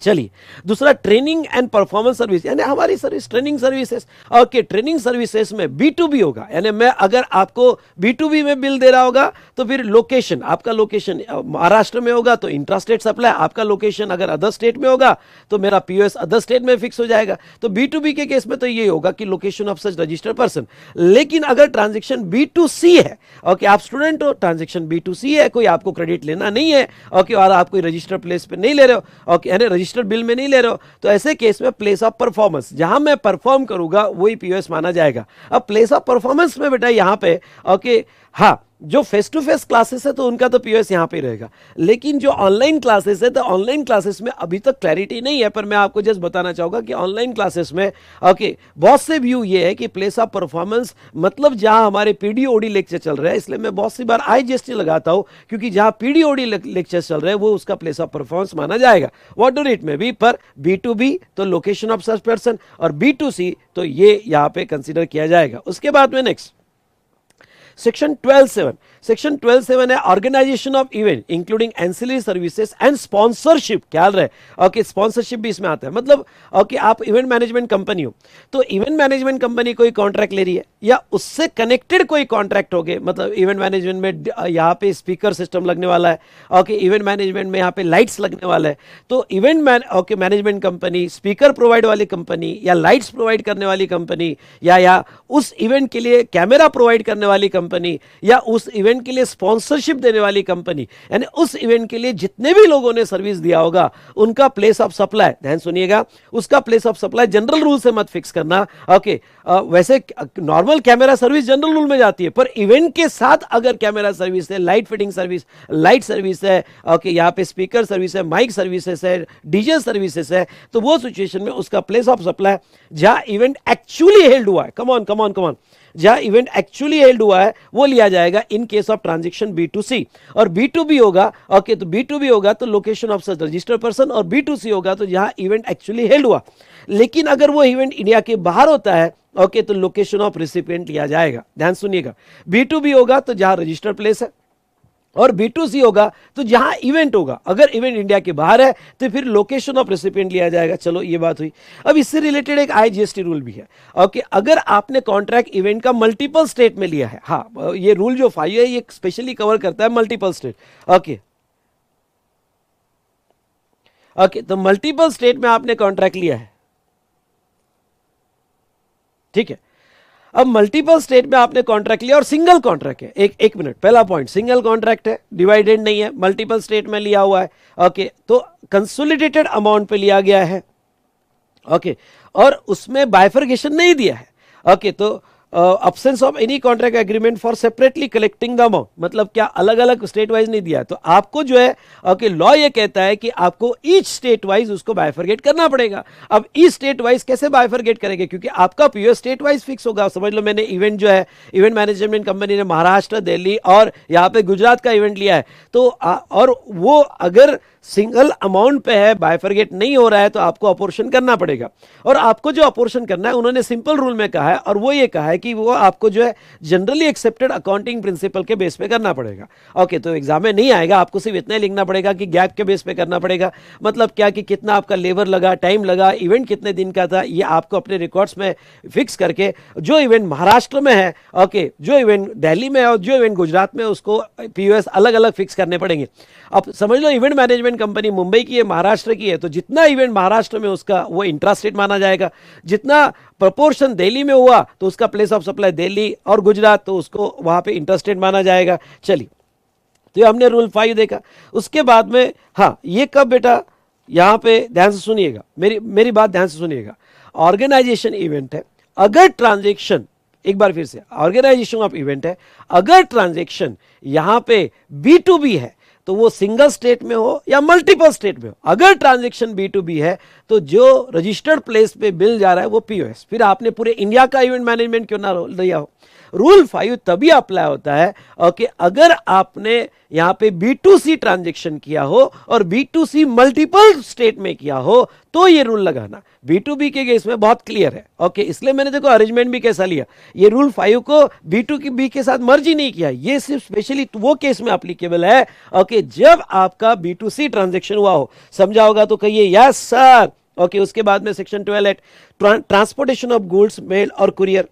चलिए दूसरा ट्रेनिंग एंड परफॉर्मेंस सर्विस, यानी हमारी service training services. Okay training services में B2B होगा, यानी मैं अगर आपको B2B में बिल दे रहा होगा तो फिर लोकेशन, आपका लोकेशन महाराष्ट्र में होगा तो इंट्रा स्टेट सप्लाई, आपका लोकेशन अगर अदर स्टेट में होगा तो मेरा POS अदर स्टेट में फिक्स हो जाएगा। तो B2B के केस में तो ये होगा कि location of such registered person. लेकिन अगर ट्रांजेक्शन B2C है, ओके आप स्टूडेंट हो, ट्रांजेक्शन B2C है, कोई आपको क्रेडिट लेना नहीं है, ओके और आप कोई रजिस्टर्ड प्लेस पे नहीं ले रहे हो, ओके यानी रजिस्टर्ड बिल में नहीं ले रहे हो, तो ऐसे केस में प्लेस ऑफ परफॉर्मेंस, जहां मैं परफॉर्म करूंगा वही POS माना जाएगा। अब प्लेस ऑफ परफॉर्मेंस में बेटा यहां पे ओके हाँ जो फेस टू फेस क्लासेस है तो उनका तो POS यहां पे रहेगा, लेकिन जो ऑनलाइन क्लासेस है तो ऑनलाइन क्लासेस में अभी तक क्लैरिटी नहीं है, पर मैं आपको जस्ट बताना चाहूंगा कि ऑनलाइन क्लासेस में ओके बहुत से व्यू ये है कि प्लेस ऑफ परफॉर्मेंस मतलब जहां हमारे PDOD लेक्चर चल रहा है, इसलिए मैं बहुत सी बार IGST लगाता हूं क्योंकि जहां PDOD लेक्चर चल रहे हैं वो उसका प्लेस ऑफ परफॉर्मेंस माना जाएगा, वॉट डू इट में भी। पर B2B तो लोकेशन ऑफ सच पर्सन और B2C तो ये यहां पे कंसीडर किया जाएगा। उसके बाद में नेक्स्ट सेक्शन 12(7), सेक्शन 12(7) है organisation of event including ancillary services and sponsorship. ख्याल रहे ओके स्पॉन्सरशिप भी इसमें आता है, मतलब ओके आप इवेंट मैनेजमेंट कंपनी हो तो इवेंट मैनेजमेंट कंपनी कोई कॉन्ट्रैक्ट ले रही है या उससे कनेक्टेड कोई कॉन्ट्रैक्ट हो गए, मतलब इवेंट मैनेजमेंट में यहाँ पे स्पीकर सिस्टम लगने वाला है, ओके इवेंट मैनेजमेंट में यहाँ पे लाइट्स लगने वाला है, तो event management company speaker provide वाली कंपनी या लाइट्स प्रोवाइड करने वाली कंपनी या उस इवेंट के लिए कैमरा प्रोवाइड करने वाली कंपनी या उस इवेंट के लिए स्पॉन्सरशिप देने वाली कंपनी, यानी उस इवेंट के लिए जितने भी लोगों ने सर्विस दिया होगा उनका प्लेस ऑफ सप्लाई, ध्यान सुनिएगा, उसका place of supply general rule से मत फिक्स करना। ओके वैसे normal camera service general rule में जाती है, पर इवेंट के साथ अगर कैमरा सर्विस है, light fitting service, light service है, ओके यहाँ पे स्पीकर सर्विस है, माइक सर्विसेज है, डीजे सर्विसेज है, तो वो सिचुएशन में उसका प्लेस ऑफ सप्लाई जहां इवेंट एक्चुअली हेल्ड हुआ है, कम ऑन जहां इवेंट एक्चुअली हेल्ड हुआ है वो लिया जाएगा in case of transaction B2C। और B2B होगा ओके तो B2B होगा तो location of such registered person, और B2C होगा तो जहां इवेंट एक्चुअली हेल्ड हुआ। लेकिन अगर वो इवेंट इंडिया के बाहर होता है ओके तो लोकेशन ऑफ रिसिपिएंट लिया जाएगा। ध्यान सुनिएगा, B2B होगा तो जहां रजिस्टर्ड प्लेस है और B2C होगा तो जहां इवेंट होगा, अगर इवेंट इंडिया के बाहर है तो फिर लोकेशन ऑफ रेसिपिएंट लिया जाएगा। चलो ये बात हुई। अब इससे रिलेटेड एक IGST रूल भी है ओके, अगर आपने कॉन्ट्रैक्ट इवेंट का मल्टीपल स्टेट में लिया है, हाँ ये रूल जो 5 है ये स्पेशली कवर करता है मल्टीपल स्टेट ओके तो मल्टीपल स्टेट में आपने कॉन्ट्रैक्ट लिया है, ठीक है। अब मल्टीपल स्टेट में आपने कॉन्ट्रैक्ट लिया और सिंगल कॉन्ट्रैक्ट है, एक मिनट, पहला पॉइंट सिंगल कॉन्ट्रैक्ट है, डिवाइडेड नहीं है, मल्टीपल स्टेट में लिया हुआ है ओके तो कंसोलिडेटेड अमाउंट पे लिया गया है ओके और उसमें बाइफर्केशन नहीं दिया है ओके तो absence of any contract agreement for separately collecting the amount, मतलब क्या अलग अलग स्टेट वाइज नहीं दिया है, तो आपको जो है ओके लॉ ये कहता है कि आपको ईच स्टेट वाइज उसको बाइफरगेट करना पड़ेगा। अब ईच स्टेट वाइज कैसे बाइफरगेट करेंगे, क्योंकि आपका POS स्टेट वाइज फिक्स होगा। समझ लो मैंने इवेंट जो है इवेंट मैनेजमेंट कंपनी ने महाराष्ट्र, दिल्ली और यहाँ पे गुजरात का इवेंट लिया है, तो और वो अगर सिंगल अमाउंट पे है, बाइफरगेट नहीं हो रहा है, तो आपको अपोर्शन करना पड़ेगा। और आपको जो अपोर्शन करना है उन्होंने सिंपल रूल में कहा है, और वो ये कहा है कि वो आपको जो है जनरली एक्सेप्टेड अकाउंटिंग प्रिंसिपल के बेस पे करना पड़ेगा ओके तो एग्जाम में नहीं आएगा, आपको सिर्फ इतना ही लिखना पड़ेगा कि गैप के बेस पे करना पड़ेगा, मतलब क्या कि कितना आपका लेबर लगा, टाइम लगा, इवेंट कितने दिन का था, ये आपको अपने रिकॉर्ड्स में फिक्स करके जो इवेंट महाराष्ट्र में है ओके जो इवेंट दिल्ली में है और जो इवेंट गुजरात में, उसको POS अलग अलग फिक्स करने पड़ेंगे। अब समझ लो इवेंट मैनेजमेंट कंपनी मुंबई की है, महाराष्ट्र की है, तो जितना इवेंट महाराष्ट्र में उसका वो इंट्रा स्टेट माना जाएगा, जितना प्रोपोर्शन दिल्ली में हुआ तो उसका प्लेस ऑफ सप्लाई दिल्ली और गुजरात तो उसको वहां पे इंट्रा स्टेट माना जाएगा। चलिए तो ये हमने रूल 5 देखा। उसके बाद में हाँ, ये कब बेटा, यहाँ पे ध्यान से सुनिएगा, मेरी बात ध्यान से सुनिएगा। ऑर्गेनाइजेशन इवेंट है, अगर ट्रांजेक्शन, एक बार फिर से, ऑर्गेनाइजेशन ऑफ इवेंट है, अगर ट्रांजेक्शन यहाँ पे B2B है तो वो सिंगल स्टेट में हो या मल्टीपल स्टेट में हो। अगर ट्रांजेक्शन B2B है तो जो रजिस्टर्ड प्लेस पे बिल जा रहा है वो POS। फिर आपने पूरे इंडिया का इवेंट मैनेजमेंट क्यों ना लिया हो। रूल 5 तभी अप्लाई होता है ओके, अगर आपने यहां पे B2C ट्रांजेक्शन किया हो और B2C मल्टीपल स्टेट में किया हो तो ये रूल लगाना। B2B के केस में बहुत क्लियर है ओके, इसलिए मैंने देखो अरेंजमेंट भी कैसा लिया, ये रूल 5 को B2B के साथ मर्ज ही नहीं किया, ये सिर्फ स्पेशली वो केस में एप्लीकेबल है ओके, जब आपका B2C ट्रांजेक्शन हुआ हो। समझा होगा तो कहिए यस सर ओके। उसके बाद में section 12 act, transportation of goods, mail और कुरियर,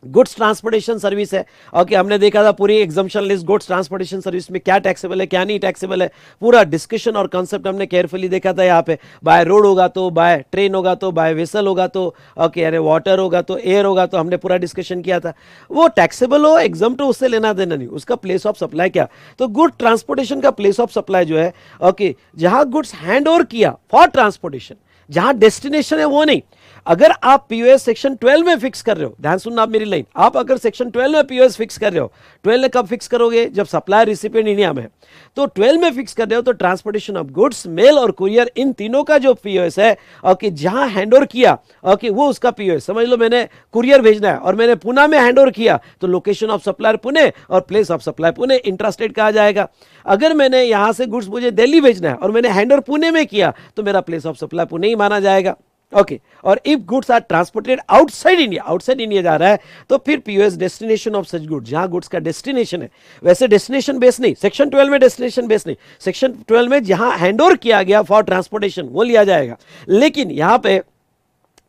गुड्स ट्रांसपोर्टेशन सर्विस है ओके। हमने देखा था पूरी exemption list, goods transportation service में क्या टैक्सेबल है क्या नहीं टैक्सेबल है, पूरा डिस्कशन और कॉन्सेप्ट हमने केयरफुली देखा था। यहाँ पे बाय रोड होगा तो, बाय ट्रेन होगा तो, बाय वेसल होगा तो ओके, यानी वाटर होगा तो, एयर होगा तो, हमने पूरा डिस्कशन किया था। वो टैक्सेबल हो एग्जाम्प्ट हो उससे लेना देना नहीं, उसका प्लेस ऑफ सप्लाई क्या। तो गुड ट्रांसपोर्टेशन का प्लेस ऑफ सप्लाई जो है ओके, जहां गुड्स हैंड ओवर किया फॉर ट्रांसपोर्टेशन, जहां डेस्टिनेशन है वो नहीं। अगर आप पीओएस सेक्शन 12 में फिक्स कर रहे हो, ध्यान सुनना आप मेरी लाइन, आप अगर सेक्शन 12 में पीओएस फिक्स कर रहे हो, 12 में कब फिक्स करोगे, जब सप्लायर रिसिपिएंट इंडिया में है, तो 12 में फिक्स कर रहे हो तो ट्रांसपोर्टेशन ऑफ गुड्स, मेल और कुरियर, इन तीनों का जो पीओएस है ओके, जहां हैंडओवर किया ओके, वो उसका पीओएस। समझ लो मैंने कुरियर भेजना है और मैंने पुणे में हैंडओवर किया तो लोकेशन ऑफ सप्लायर पुणे और place of supply Pune, intrastate कहा जाएगा। अगर मैंने यहां से गुड्स मुझे दिल्ली भेजना है और मैंने हैंडओवर पुणे में किया तो मेरा प्लेस ऑफ सप्लाई पुणे ही माना जाएगा ओके। और if goods are transported outside India, outside India जा रहा है तो फिर POS destination of such goods, जहां गुड्स का डेस्टिनेशन है, वैसे डेस्टिनेशन बेस नहीं, सेक्शन 12 में डेस्टिनेशन बेस नहीं, सेक्शन 12 में जहां हैंडओवर किया गया फॉर ट्रांसपोर्टेशन वो लिया जाएगा। लेकिन यहां पे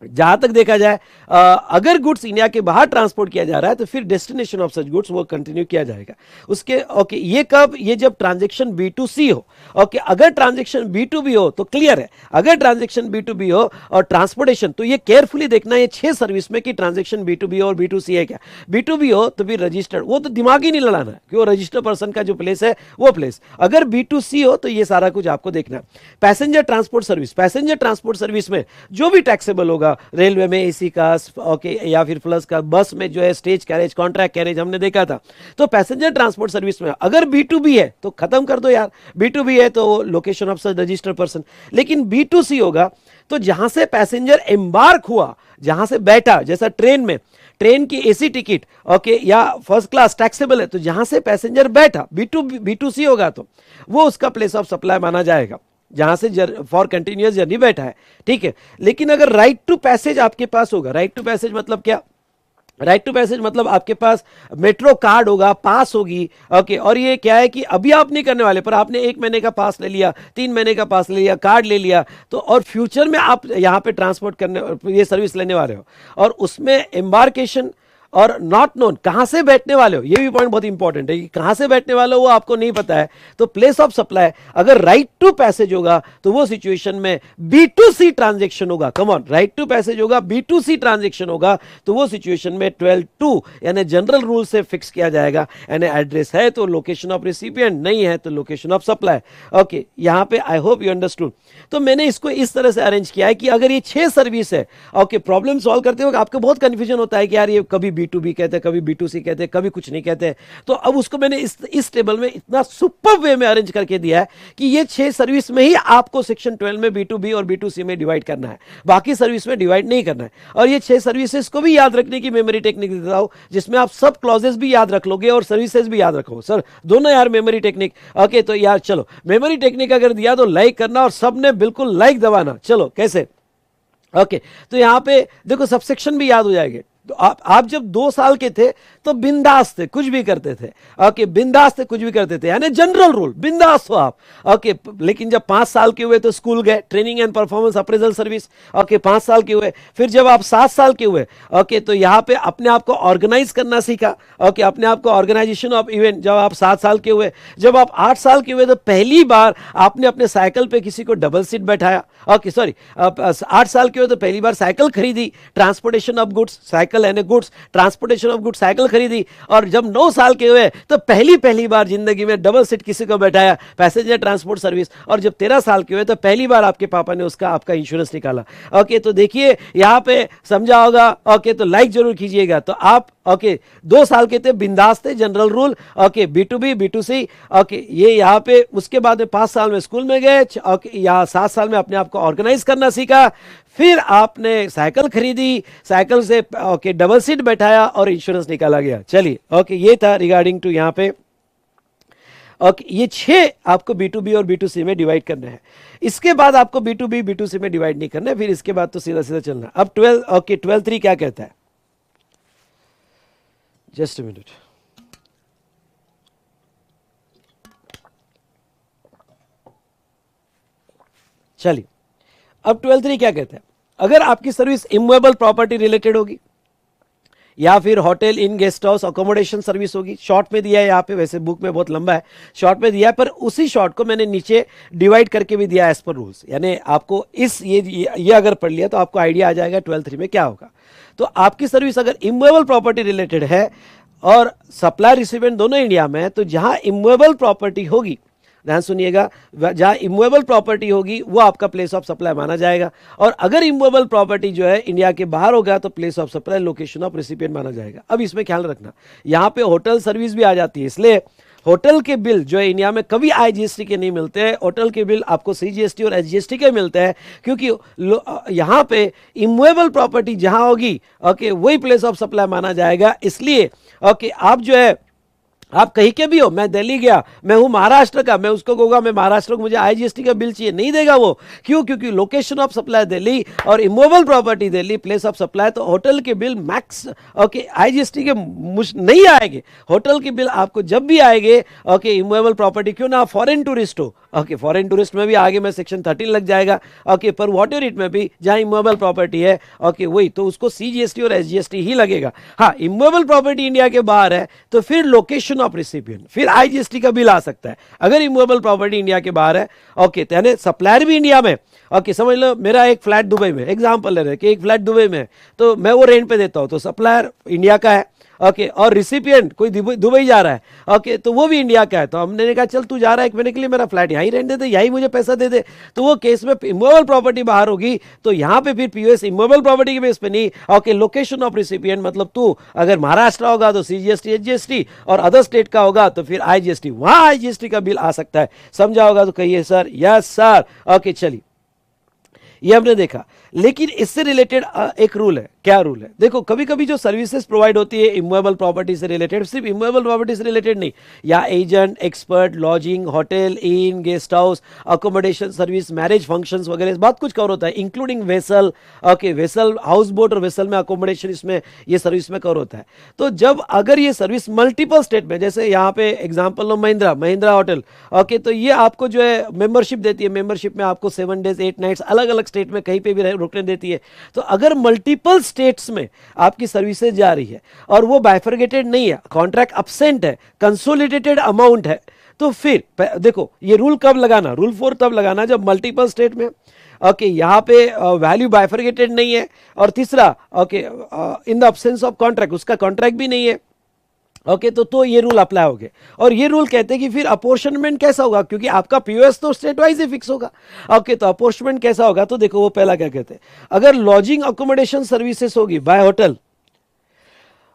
जहां तक देखा जाए अगर गुड्स इंडिया के बाहर ट्रांसपोर्ट किया जा रहा है तो फिर डेस्टिनेशन ऑफ सच गुड्स वो कंटिन्यू किया जाएगा। उसके ओके, ये कब, ये जब ट्रांजैक्शन B2C हो ओके। अगर ट्रांजैक्शन B2B हो तो क्लियर है, अगर ट्रांजैक्शन B2B हो और ट्रांसपोर्टेशन, तो ये केयरफुली देखना है 6 सर्विस में कि ट्रांजैक्शन B2B और B2C है क्या। B2B हो तो फिर रजिस्टर्ड, वो तो दिमाग ही नहीं लड़ाना कि वो रजिस्टर्ड पर्सन का जो प्लेस है वो प्लेस। अगर B2C हो तो ये सारा कुछ आपको देखना है। Passenger transport service, passenger transport service में जो भी टैक्सेबल होगा, रेलवे में एसी का ओके या फिर प्लस का, बस में जो है स्टेज कैरेज, कॉन्ट्रैक्ट कैरेज हमने देखा था। तो पैसेंजर ट्रांसपोर्ट सर्विस में अगर B2B है तो खत्म कर दो यार, B2B है तो location of such registered person. लेकिन B2C होगा तो जहां से पैसेंजर एम्बार्क हुआ, जहां से बैठा, जैसा ट्रेन में, ट्रेन की एसी टिकट ओके या फर्स्ट क्लास टैक्सेबल है, तो जहां से पैसेंजर बैठा B2C होगा तो वो उसका प्लेस ऑफ सप्लाई माना जाएगा, जहां से फॉर कंटिन्यूअस जर्नी बैठा है, ठीक है। लेकिन अगर राइट टू पैसेज आपके पास होगा, राइट टू पैसेज मतलब क्या, राइट टू पैसेज मतलब आपके पास मेट्रो कार्ड होगा, पास होगी ओके। और ये क्या है कि अभी आप नहीं करने वाले, पर आपने 1 महीने का पास ले लिया, 3 महीने का पास ले लिया, कार्ड ले लिया, तो और फ्यूचर में आप यहां पे ट्रांसपोर्ट करने, ये सर्विस लेने वाले हो और उसमें एम्बार्केशन और नॉट नोन, कहां से बैठने वाले हो, ये भी पॉइंट बहुत इंपॉर्टेंट है कि कहां से बैठने वाले हो वो आपको नहीं पता है, तो प्लेस ऑफ सप्लाई अगर राइट टू पैसेज होगा तो वो सिचुएशन में B2C ट्रांजैक्शन होगा। Come on, right to passage होगा, B2C ट्रांजैक्शन होगा तो वो सिचुएशन में 12(2) यानी जनरल रूल से फिक्स किया जाएगा। यानी एड्रेस है तो लोकेशन ऑफ रिसिपिएंट, नहीं है तो लोकेशन ऑफ सप्लाई ओके। यहां पे आई होप यू अंडरस्टूड। तो मैंने इसको इस तरह से अरेंज किया है कि अगर ये 6 सर्विस है ओके, प्रॉब्लम सॉल्व करते हो आपको बहुत कंफ्यूजन होता है कि यार ये कभी B2B कहते हैं, कभी B2C कहते हैं, कभी कुछ नहीं कहते हैं, तो अब उसको मैंने इस टेबल में इतना सुपर वे में अरेंज करके दिया है कि ये 6 सर्विस में ही आपको सेक्शन 12 में B2B और B2C में डिवाइड करना है, बाकी सर्विस में डिवाइड नहीं करना है। और ये 6 सर्विसेज को भी याद रखने की मेमोरी टेक्निक देता हूं, जिसमें आप सब क्लॉजेस भी याद रख लोगे और सर्विसेज भी याद रखो। सर दोनों यार मेमोरी टेक्निक ओके, तो यार चलो मेमोरी टेक्निक अगर दिया तो लाइक करना और सबने बिल्कुल लाइक दबाना। चलो कैसे ओके, तो यहां पे देखो सबसेक्शन भी याद हो जाएंगे। तो आप जब 2 साल के थे तो बिंदास थे, कुछ भी करते थे ओके, बिंदास थे, कुछ भी करते थे, यानी जनरल रूल बिंदास हो आप ओके। लेकिन जब 5 साल के हुए तो स्कूल गए, training and performance appraisal service okay, 5 साल के हुए। फिर जब आप 7 साल के हुए ओके, तो यहाँ पे अपने आप को ऑर्गेनाइज करना सीखा ओके, अपने आप को ऑर्गेनाइजेशन ऑफ इवेंट जब आप 7 साल के हुए। जब आप 8 साल के हुए तो पहली बार आपने अपने साइकिल पे किसी को डबल सीट बैठाया ओके, सॉरी 8 साल के हुए तो पहली बार साइकिल खरीदी, transportation of goods, cycle cycle यानी goods, transportation of goods, cycle खरीदी, और जब 9 साल के हुए तो पहली बार जिंदगी में डबल सीट किसी को बैठाया, पैसेंजर ट्रांसपोर्ट सर्विस, और जब 13 साल के हुए तो पहली बार आपके पापा ने उसका आपका इंश्योरेंस निकाला। ओके, तो देखिए यहाँ पे समझा होगा। ओके, तो लाइक जरूर कीजिएगा। तो आप ओके 2 साल के थे, बिंदास थे, general rule. Okay, B2B B2C। Okay, ये यहाँ पे उसके बाद में 5 साल में स्कूल में गए। ओके, यहाँ 7 साल में अपने आप को ऑर्गेनाइज करना सीखा, फिर आपने साइकिल खरीदी, साइकिल से ओके डबल सीट बैठाया और इंश्योरेंस निकाला गया। चलिए, ओके, ये था रिगार्डिंग टू यहाँ पे। ओके, ये 6 आपको B2B और B2C में डिवाइड करना है। इसके बाद आपको B2B B2C में डिवाइड नहीं करना है, फिर इसके बाद तो सीधा सीधा चलना। अब 12 ओके 12(3) क्या कहता है? Just a minute. चलिए, अब 12(3) क्या कहता है? अगर आपकी सर्विस इमूवेबल प्रॉपर्टी रिलेटेड होगी, या फिर hotel, inn, guest house, accommodation service होगी। शॉर्ट में दिया है यहाँ पे, वैसे बुक में बहुत लंबा है, शॉर्ट में दिया है, पर उसी शॉर्ट को मैंने नीचे डिवाइड करके भी दिया एज पर रूल्स। यानी आपको इस ये अगर पढ़ लिया तो आपको आइडिया आ जाएगा 12(3) में क्या होगा। तो आपकी सर्विस अगर इमूवेबल प्रॉपर्टी रिलेटेड है और सप्लाई रिसिपेंट दोनों इंडिया में है, तो जहां इमूवेबल प्रॉपर्टी होगी, ध्यान सुनिएगा, जहां इमूवेबल प्रॉपर्टी होगी वो आपका प्लेस ऑफ सप्लाई माना जाएगा। और अगर इमूवेबल प्रॉपर्टी जो है इंडिया के बाहर होगा तो place of supply, location of recipient माना जाएगा। अब इसमें ख्याल रखना, यहाँ पे होटल सर्विस भी आ जाती है, इसलिए होटल के बिल जो है इंडिया में कभी IGST के नहीं मिलते हैं। होटल के बिल आपको CGST और SGST के मिलते हैं, क्योंकि यहाँ पे इमूवेबल प्रॉपर्टी जहाँ होगी ओके वही प्लेस ऑफ सप्लाई माना जाएगा। इसलिए ओके आप जो है, आप कहीं के भी हो, मैं दिल्ली गया, मैं हूं महाराष्ट्र का, मैं उसको कहूंगा मैं महाराष्ट्र को मुझे IGST का बिल चाहिए, नहीं देगा वो। क्यों? क्योंकि लोकेशन ऑफ सप्लाई दिल्ली और immovable property Delhi, place of supply. तो होटल के बिल मैक्स ओके IGST के नहीं आएंगे। होटल के बिल आपको जब भी आएंगे ओके इमूवेबल प्रॉपर्टी, क्यों ना फॉरेन टूरिस्ट हो, ओके फॉरेन टूरिस्ट में भी आगे में सेक्शन 13 लग जाएगा। ओके, पर वाटर इट में भी जहां इमूवेबल प्रॉपर्टी है ओके वही, तो उसको CGST और SGST ही लगेगा। हाँ, इमूवेबल प्रॉपर्टी इंडिया के बाहर है तो फिर लोकेशन ऑफ रिसिपिएंट, फिर IGST का बिल आ सकता है। अगर इमूवेबल प्रॉपर्टी इंडिया के बाहर है ओके, तो यानी सप्लायर भी इंडिया में ओके, समझ लो मेरा एक फ्लैट दुबई में, एग्जांपल ले रहे हैं कि एक फ्लैट दुबई में, तो मैं वो रेंट पे देता हूं, तो सप्लायर इंडिया का है ओके, और रिसिपिएंट कोई दुबई जा रहा है ओके, तो वो भी इंडिया का है। तो हमने कहा चल तू जा रहा है 1 महीने के लिए, मेरा फ्लैट यहीं रेंट दे दे, यहीं मुझे पैसा दे दे। तो वो केस में इमूवेबल प्रॉपर्टी बाहर होगी, तो यहाँ पे फिर POS इमूवेबल प्रॉपर्टी के बेस पे नहीं ओके, लोकेशन ऑफ रिसिपिएंट, मतलब तू अगर महाराष्ट्र होगा तो CGST SGST, और अदर स्टेट का होगा तो फिर IGST, वहां IGST का बिल आ सकता है। समझा होगा तो कहिए सर यस सर। ओके, चलिए, ये हमने देखा। लेकिन इससे रिलेटेड एक रूल है। क्या रूल है? देखो, कभी कभी जो सर्विसेज प्रोवाइड होती है इमूवेबल प्रॉपर्टी से रिलेटेड, सिर्फ इमूवेबल प्रॉपर्टी से रिलेटेड नहीं, या agent, expert, lodging, hotel, inn, guest house, accommodation service, marriage functions वगैरह बहुत कुछ कवर होता है, including vessel okay, vessel, house boat और वेसल में अकोमोडेशन, इसमें ये सर्विस में कवर होता है। तो जब अगर ये सर्विस मल्टीपल स्टेट में, जैसे यहाँ पे एग्जाम्पल लो महिंद्रा होटल ओके, तो ये आपको जो है मेंबरशिप देती है, मेंबरशिप में आपको 7 डेज 8 नाइट्स अलग अलग स्टेट में कहीं पे भी रुकने देती है। तो अगर मल्टीपल स्टेट्स में आपकी सर्विसेज जा रही है और वो बाइफरगेटेड नहीं है, कॉन्ट्रैक्ट अब्सेंट है, कंसोलिडेटेड अमाउंट है, तो फिर देखो ये रूल कब लगाना, रूल 4 तब लगाना जब मल्टीपल स्टेट में ओके यहाँ पे वैल्यू बाइफरगेटेड नहीं है, और तीसरा okay in the absence of contract, उसका कॉन्ट्रैक्ट भी नहीं है ओके, तो ये रूल अप्लाई हो गए। और ये रूल कहते हैं कि फिर अपोर्शनमेंट कैसा होगा, क्योंकि आपका POS तो स्टेट वाइज ही फिक्स होगा ओके, तो अपोर्शनमेंट कैसा होगा? तो देखो वो पहला क्या कहते हैं, अगर लॉजिंग अकोमोडेशन सर्विसेज होगी by hotel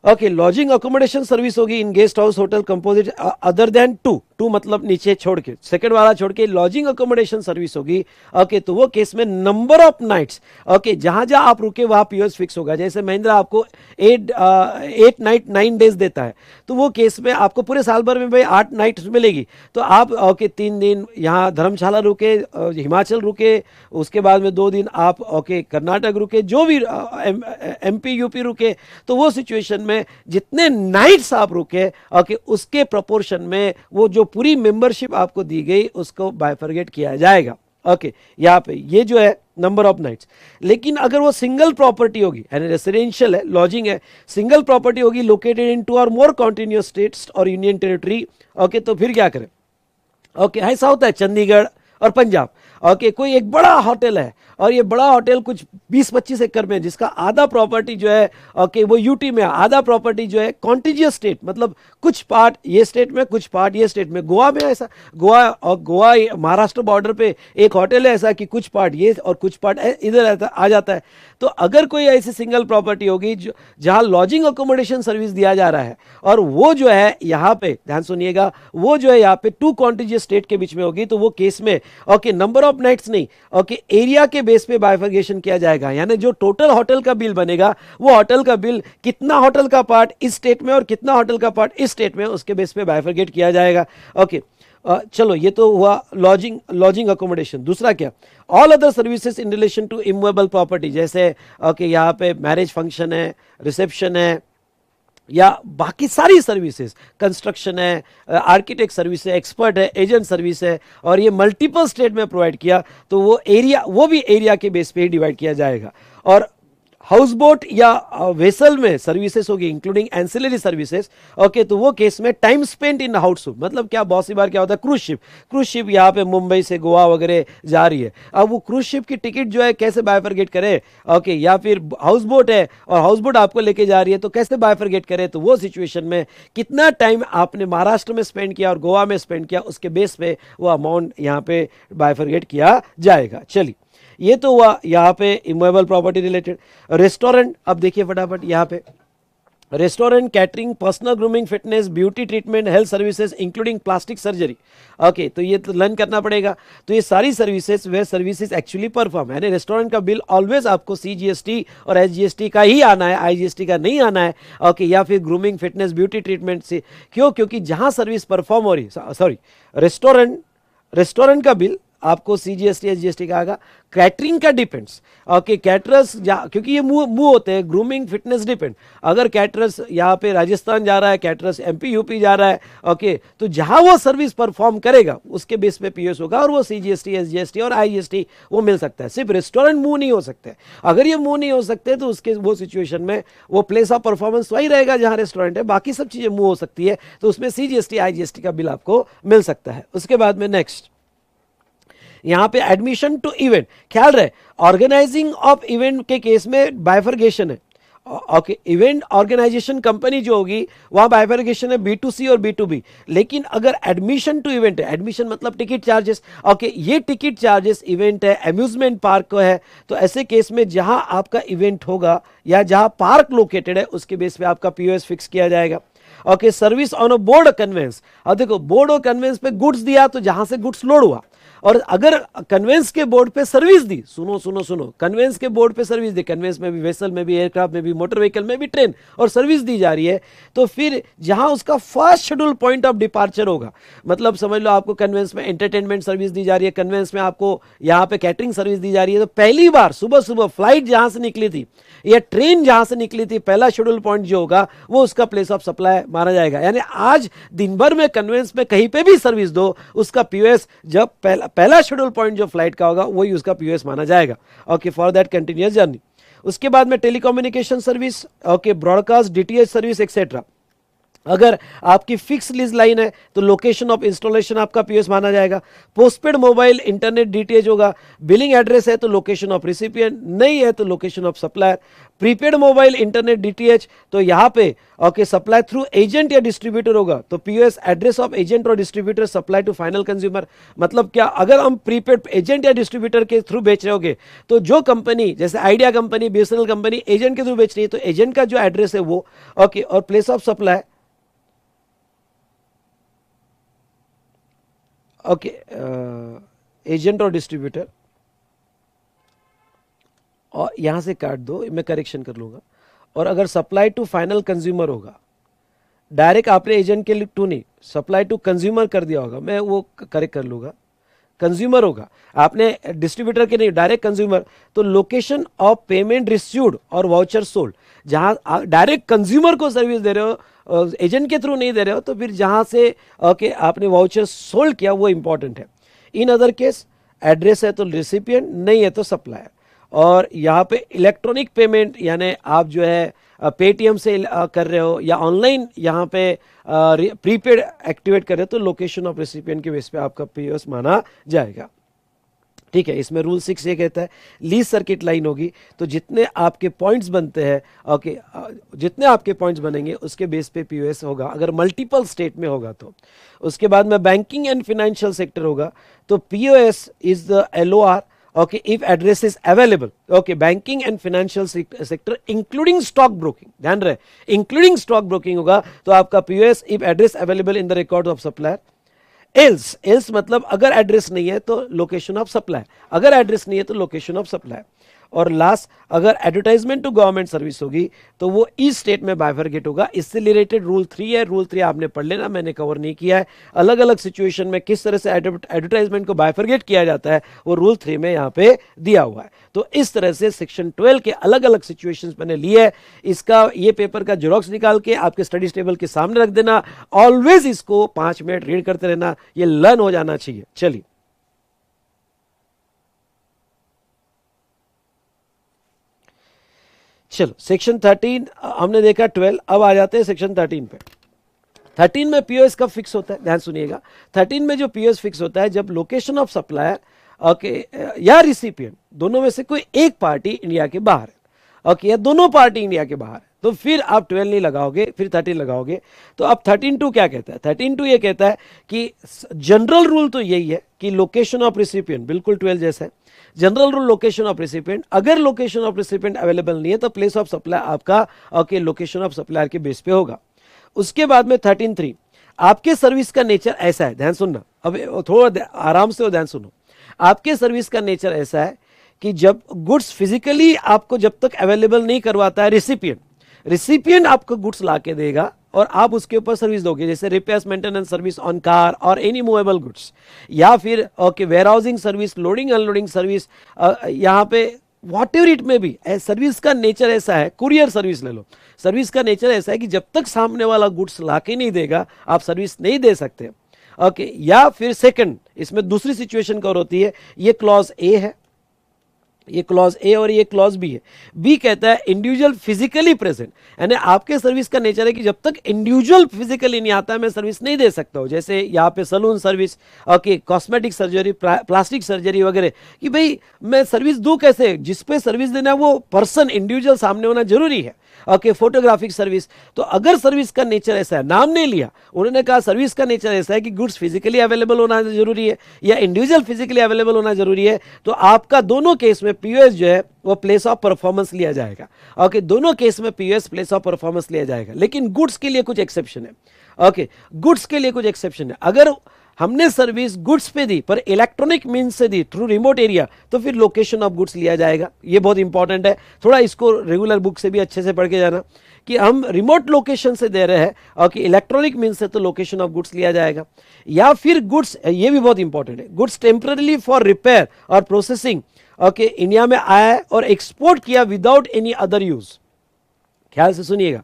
okay, lodging accommodation service होगी in guest house, hotel, composite other than 2 मतलब नीचे छोड़ के, सेकंड वाला छोड़ के लॉजिंग अकोमोडेशन सर्विस होगी ओके, तो वो केस में नंबर ऑफ नाइट्स ओके, जहां जहां आप रुके वहां POS फिक्स होगा। जैसे महिंद्रा आपको 8 नाइट 9 डेज देता है, तो वो केस में आपको पूरे साल भर में भाई 8 नाइट्स मिलेगी, तो आप ओके 3 दिन यहाँ धर्मशाला रुके, हिमाचल रुके, उसके बाद में 2 दिन आप ओके कर्नाटक रुके, जो भी MP UP रुके, तो वो सिचुएशन में जितने नाइट्स आप रुके ओके, उसके प्रोपोर्शन में वो जो पूरी मेंबरशिप आपको दी गई उसको बाइफरगेट किया जाएगा ओके, यहाँ पे ये जो है नंबर ऑफ नाइट्स। लेकिन अगर वो सिंगल प्रॉपर्टी होगी, यानी रेसिडेंशियल है, लॉजिंग है, सिंगल प्रॉपर्टी होगी, लोकेटेड इन 2 और मोर कॉन्टिन्यूअस स्टेट्स और यूनियन टेरिटरी ओके, तो फिर क्या करें ओके, ऐसा होता है चंडीगढ़ और पंजाब ओके, कोई एक बड़ा होटल है और ये बड़ा होटल कुछ 20-25 एकड़ में, जिसका आधा प्रॉपर्टी जो है ओके वो यूटी में, आधा प्रॉपर्टी जो है कॉन्टिजियस स्टेट, मतलब कुछ पार्ट ये स्टेट में, कुछ पार्ट ये स्टेट में। गोवा में ऐसा, गोवा महाराष्ट्र बॉर्डर पे एक होटल है ऐसा कि कुछ पार्ट ये और कुछ पार्ट इधर आ जाता है। तो अगर कोई ऐसी सिंगल प्रॉपर्टी होगी जहां लॉजिंग अकोमोडेशन सर्विस दिया जा रहा है और वो जो है यहाँ पे ध्यान सुनिएगा, वो जो है यहाँ पे टू कॉन्टिजियस स्टेट के बीच में होगी, तो वो केस में ओके नंबर ऑफ नाइट्स नहीं, ओके एरिया के बेस पे बाइफर्गेशन किया जाएगा। यानी जो टोटल होटल का बिल बनेगा, वो होटल का बिल कितना होटल का पार्ट इस स्टेट में और कितना होटल का पार्ट इस स्टेट में, उसके बेस पे बाइफर्गेट किया जाएगा। ओके चलो, ये तो हुआ लॉजिंग अकोमोडेशन। दूसरा क्या, all other services in relation to immovable property, जैसे ओके यहाँ पे मैरिज फंक्शन है, रिसेप्शन है, या बाकी सारी सर्विसेज, कंस्ट्रक्शन है, आर्किटेक्ट सर्विस है, एक्सपर्ट है, एजेंट सर्विस है, और ये मल्टीपल स्टेट में प्रोवाइड किया, तो वो एरिया, वो भी एरिया के बेस पे ही डिवाइड किया जाएगा। और हाउस बोट या वेसल में सर्विसेज होगी इंक्लूडिंग एंसिलरी सर्विसेज, ओके, तो वो केस में time spent in house boat, मतलब क्या, बहुत सी बार क्या होता है, क्रूज शिप यहाँ पे मुंबई से गोवा वगैरह जा रही है, अब वो क्रूज शिप की टिकट जो है कैसे बाइफरगेट करे, ओके, या फिर हाउस बोट है और हाउस बोट आपको लेके जा रही है तो कैसे बाइफरगेट करे, तो वो सिचुएशन में कितना टाइम आपने महाराष्ट्र में स्पेंड किया और गोवा में स्पेंड किया, उसके बेस पे वो अमाउंट यहाँ पे बाइफरगेट किया जाएगा। चलिए, ये तो हुआ यहाँ पे इमूवेबल प्रॉपर्टी रिलेटेड। रेस्टोरेंट, अब देखिए फटाफट यहाँ पे, restaurant, catering, personal grooming, fitness, beauty treatment, health services including plastic surgery, okay, तो ये तो लर्न करना पड़ेगा। तो ये सारी सर्विसेज वे सर्विसेज एक्चुअली परफॉर्म, यानी रेस्टोरेंट का बिल ऑलवेज आपको CGST और SGST का ही आना है, IGST का नहीं आना है, ओके, या फिर ग्रूमिंग, फिटनेस, ब्यूटी ट्रीटमेंट से। क्यों? क्योंकि जहां सर्विस परफॉर्म हो रही, सॉरी, रेस्टोरेंट का बिल आपको CGST SGST का आएगा। कैटरिंग का डिपेंड्स, ओके, कैटरर्स क्योंकि ये मूव होते हैं, ग्रूमिंग, फिटनेस डिपेंड। अगर कैटरर्स यहाँ पे राजस्थान जा रहा है, कैटरर्स MP UP जा रहा है, ओके, तो जहां वो सर्विस परफॉर्म करेगा उसके बेस पे POS होगा और वो CGST SGST और IGST वो मिल सकता है। सिर्फ रेस्टोरेंट मूव नहीं हो सकते, अगर ये मूव नहीं हो सकते तो उसके वो सिचुएशन में वो प्लेस ऑफ परफॉर्मेंस वही रहेगा जहां रेस्टोरेंट है, बाकी सब चीजें मूव हो सकती है, तो उसमें CGST IGST का बिल आपको मिल सकता है। उसके बाद में नेक्स्ट यहां पे एडमिशन टू इवेंट, ख्याल रहे ऑर्गेनाइजिंग ऑफ इवेंट के केस में बाइफरगेशन है, ओके, इवेंट ऑर्गेनाइजेशन कंपनी जो होगी वहां बाइफरगेशन है B2C और B2B। लेकिन अगर एडमिशन टू इवेंट है, एडमिशन मतलब टिकट चार्जेस, ओके, ये टिकट चार्जेस इवेंट है, अम्यूजमेंट पार्क को है, तो ऐसे केस में जहां आपका इवेंट होगा या जहां पार्क लोकेटेड है उसके बेस पे आपका POS फिक्स किया जाएगा। Okay, service on a board conveyance, अब देखो बोर्ड और कन्वेंस पे गुड्स दिया तो जहां से गुड्स लोड हुआ, और अगर कन्वेंस के बोर्ड पे सर्विस दी, सुनो, कन्वेंस के बोर्ड पे सर्विस दी, कन्वेंस में भी, वेसल में भी, एयरक्राफ्ट में भी, मोटर व्हीकल में भी, ट्रेन, और सर्विस दी जा रही है, तो फिर जहां उसका first schedule point of departure होगा, मतलब समझ लो आपको कन्वेंस में एंटरटेनमेंट सर्विस दी जा रही है, कन्वेंस में आपको यहाँ पे कैटरिंग सर्विस दी जा रही है, तो पहली बार सुबह फ्लाइट जहां से निकली थी या ट्रेन जहां से निकली थी, पहला शेड्यूल पॉइंट जो होगा वो उसका प्लेस ऑफ सप्लाई माना जाएगा। यानी आज दिन भर में कन्वेंस में कहीं पे भी सर्विस दो, उसका POS जब पहला शेड्यूल पॉइंट जो फ्लाइट का होगा वही उसका POS माना जाएगा, okay, for that continuous journey. उसके बाद में telecommunication service, okay, broadcast, DTH service etcetera. अगर आपकी फिक्स लीज लाइन है तो लोकेशन ऑफ इंस्टॉलेशन आपका POS माना जाएगा। पोस्टपेड मोबाइल इंटरनेट DTH होगा। बिलिंग एड्रेस है तो लोकेशन ऑफ रिसिपिएंट, नहीं है तो location of supplier. Prepaid mobile internet DTH, तो यहाँ पे ओके सप्लाई थ्रू एजेंट या डिस्ट्रीब्यूटर होगा, तो POS एड्रेस ऑफ एजेंट और distributor supply to final consumer. मतलब क्या, अगर हम प्रीपेड एजेंट या डिस्ट्रीब्यूटर के थ्रू बेच रहे होगे तो जो कंपनी, जैसे Idea company, BSNL company agent के थ्रू बेच रही है तो एजेंट का जो एड्रेस है वो, ओके, और place of supply, okay, agent और डिस्ट्रीब्यूटर, और यहां से काट दो, मैं करेक्शन कर लूंगा। और अगर सप्लाई टू फाइनल कंज्यूमर होगा, डायरेक्ट आपने एजेंट के टू नहीं, सप्लाई टू कंज्यूमर कर दिया होगा, मैं वो करेक्ट कर लूंगा, कंज्यूमर होगा, आपने डिस्ट्रीब्यूटर के नहीं, डायरेक्ट कंज्यूमर, तो लोकेशन ऑफ पेमेंट रिसीव्ड और वाउचर सोल्ड, जहां डायरेक्ट कंज्यूमर को सर्विस दे रहे हो, एजेंट के थ्रू नहीं दे रहे हो, तो फिर जहां से ओके आपने वाउचर सोल्ड किया वो इंपॉर्टेंट है। इन अदर केस एड्रेस है तो रिसिपिएंट, नहीं है तो सप्लायर। और यहाँ पे इलेक्ट्रॉनिक पेमेंट, यानी आप जो है पेटीएम से कर रहे हो या ऑनलाइन यहाँ पे प्रीपेड एक्टिवेट कर रहे हो, तो लोकेशन ऑफ रेसिपिएंट के बेस पे आपका POS माना जाएगा। ठीक है। इसमें रूल 6 ये कहता है लीज सर्किट लाइन होगी तो जितने आपके पॉइंट्स बनते हैं, ओके, जितने आपके पॉइंट्स बनेंगे उसके बेस पे पीओएस होगा, अगर मल्टीपल स्टेट में होगा तो। उसके बाद में बैंकिंग एंड फाइनेंशियल सेक्टर होगा तो POS is the LOR, okay, if address is available, okay, banking and financial sector including stock broking, ध्यान रहे इंक्लूडिंग स्टॉक ब्रोकिंग होगा तो आपका POS if address available in the record of supplier. Else मतलब अगर address नहीं है तो लोकेशन ऑफ सप्लाई, अगर एड्रेस नहीं है तो लोकेशन ऑफ सप्लाई। और लास्ट, अगर एडवर्टाइजमेंट टू गवर्नमेंट सर्विस होगी तो वो ई स्टेट में बाइफरकेट होगा। इससे रिलेटेड रूल 3 है, रूल 3 आपने पढ़ लेना, मैंने कवर नहीं किया है। अलग अलग सिचुएशन में किस तरह से एडवर्टाइजमेंट को बाइफरकेट किया जाता है वो रूल 3 में यहाँ पे दिया हुआ है। तो इस तरह से सेक्शन 12 के अलग अलग सिचुएशंस मैंने लिए है। इसका ये पेपर का जेरोक्स निकाल के आपके स्टडी टेबल के सामने रख देना, ऑलवेज इसको 5 मिनट रीड करते रहना, ये लर्न हो जाना चाहिए। चलिए चलो, सेक्शन 13 हमने देखा, 12, अब आ जाते हैं सेक्शन 13 पे। 13 में पीओएस कब फिक्स होता है, ध्यान सुनिएगा। 13 में जो पीओएस फिक्स होता है जब लोकेशन ऑफ सप्लायर, ओके, या रिसिपिएंट दोनों में से कोई एक पार्टी इंडिया के बाहर है, ओके, या दोनों पार्टी इंडिया के बाहर है, तो फिर आप 12 नहीं लगाओगे, फिर 13 लगाओगे। तो अब 13(2) क्या कहता है? 13(2) ये कहता है कि जनरल रूल तो यही है कि लोकेशन ऑफ रिसिपिएंट बिल्कुल 12 जैसा है। General rule location of recipient, अगर लोकेशन ऑफ रिसिपिएंट अवेलेबल नहीं है तो प्लेस ऑफ सप्लाई आपका, ओके, लोकेशन ऑफ सप्लायर के बेस पे होगा। उसके बाद में 13(3), आपके सर्विस का नेचर ऐसा है, ध्यान सुनना, अब थोड़ा आराम से ध्यान सुनो। आपके सर्विस का नेचर ऐसा है कि जब गुड्स फिजिकली आपको जब तक अवेलेबल नहीं करवाता है रिसिपिएंट आपको गुड्स ला के देगा और आप उसके ऊपर सर्विस दोगे, जैसे repairs maintenance service on car और एनी मूवेबल गुड्स, या फिर okay warehousing service, loading unloading service, यहाँ पे वॉट एवर इट में भी सर्विस का नेचर ऐसा है। कुरियर सर्विस ले लो, सर्विस का नेचर ऐसा है कि जब तक सामने वाला गुड्स ला के नहीं देगा आप सर्विस नहीं दे सकते, ओके। या फिर सेकंड, इसमें दूसरी सिचुएशन कौन होती है, ये क्लॉज ए है, ये क्लॉज ए और ये क्लॉज बी है। बी कहता है इंडिविजुअल फिजिकली प्रेजेंट, यानी आपके सर्विस का नेचर है कि जब तक इंडिविजुअल फिजिकली नहीं आता है मैं सर्विस नहीं दे सकता हूं। जैसे यहाँ पे salon service, okay, cosmetic surgery, plastic surgery वगैरह, कि भाई मैं सर्विस दूं कैसे, जिस पे सर्विस देना है वो पर्सन इंडिविजुअल सामने होना जरूरी है, ओके। फोटोग्राफिक सर्विस, तो अगर सर्विस का नेचर ऐसा है, नाम नहीं लिया, उन्होंने कहा सर्विस का नेचर ऐसा है कि गुड्स फिजिकली अवेलेबल होना जरूरी है या इंडिविजुअल फिजिकली अवेलेबल होना जरूरी है, तो आपका दोनों केस में पीओएस जो है वो प्लेस ऑफ परफॉर्मेंस लिया जाएगा, ओके। दोनों केस में पीओएस प्लेस ऑफ परफॉर्मेंस लिया जाएगा, लेकिन गुड्स के लिए कुछ एक्सेप्शन है, ओके। गुड्स के लिए कुछ एक्सेप्शन है, अगर हमने सर्विस गुड्स पे दी पर इलेक्ट्रॉनिक मींस से दी थ्रू रिमोट एरिया तो फिर लोकेशन ऑफ गुड्स लिया जाएगा। ये बहुत इंपॉर्टेंट है, थोड़ा इसको रेगुलर बुक से भी अच्छे से पढ़ के जाना कि हम रिमोट लोकेशन से दे रहे हैं और कि इलेक्ट्रॉनिक मींस से तो लोकेशन ऑफ गुड्स लिया जाएगा। या फिर गुड्स, ये भी बहुत इंपॉर्टेंट है, गुड्स टेम्पररी फॉर रिपेयर और प्रोसेसिंग, ओके, इंडिया में आया है और एक्सपोर्ट किया विदाउट एनी अदर यूज। ख्याल से सुनिएगा,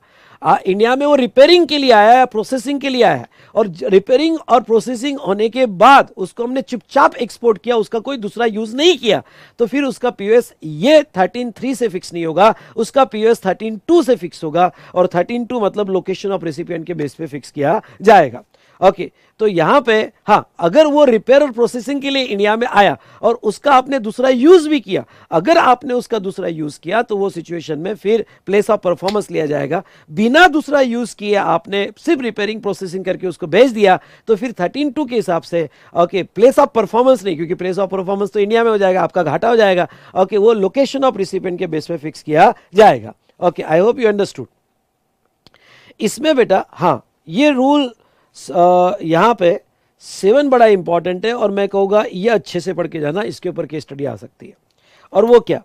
इंडिया में वो रिपेयरिंग के लिए आया है, प्रोसेसिंग के लिए आया है, और रिपेयरिंग और प्रोसेसिंग होने के बाद उसको हमने चुपचाप एक्सपोर्ट किया, उसका कोई दूसरा यूज नहीं किया, तो फिर उसका पीओएस ये 13(3) से फिक्स नहीं होगा, उसका पीओएस 13(2) से फिक्स होगा, और 13(2) मतलब लोकेशन ऑफ रेसिपिएंट के बेस पे फिक्स किया जाएगा, ओके। तो यहां पे हाँ, अगर वो रिपेयर और प्रोसेसिंग के लिए इंडिया में आया और उसका आपने दूसरा यूज भी किया, अगर आपने उसका दूसरा यूज किया तो वो सिचुएशन में फिर प्लेस ऑफ परफॉर्मेंस लिया जाएगा। बिना दूसरा यूज किए आपने सिर्फ रिपेयरिंग प्रोसेसिंग करके उसको भेज दिया तो फिर 13(2) के हिसाब से, ओके, प्लेस ऑफ परफॉर्मेंस नहीं, क्योंकि प्लेस ऑफ परफॉर्मेंस तो इंडिया में हो जाएगा, आपका घाटा हो जाएगा, ओके, वो लोकेशन ऑफ रिसिपिएंट के बेस पे फिक्स किया जाएगा, okay. I hope you understood. इसमें बेटा हाँ, ये रूल यहां पे 7 बड़ा इंपॉर्टेंट है और मैं कहूंगा ये अच्छे से पढ़ के जाना, इसके ऊपर केस स्टडी आ सकती है। और वो क्या,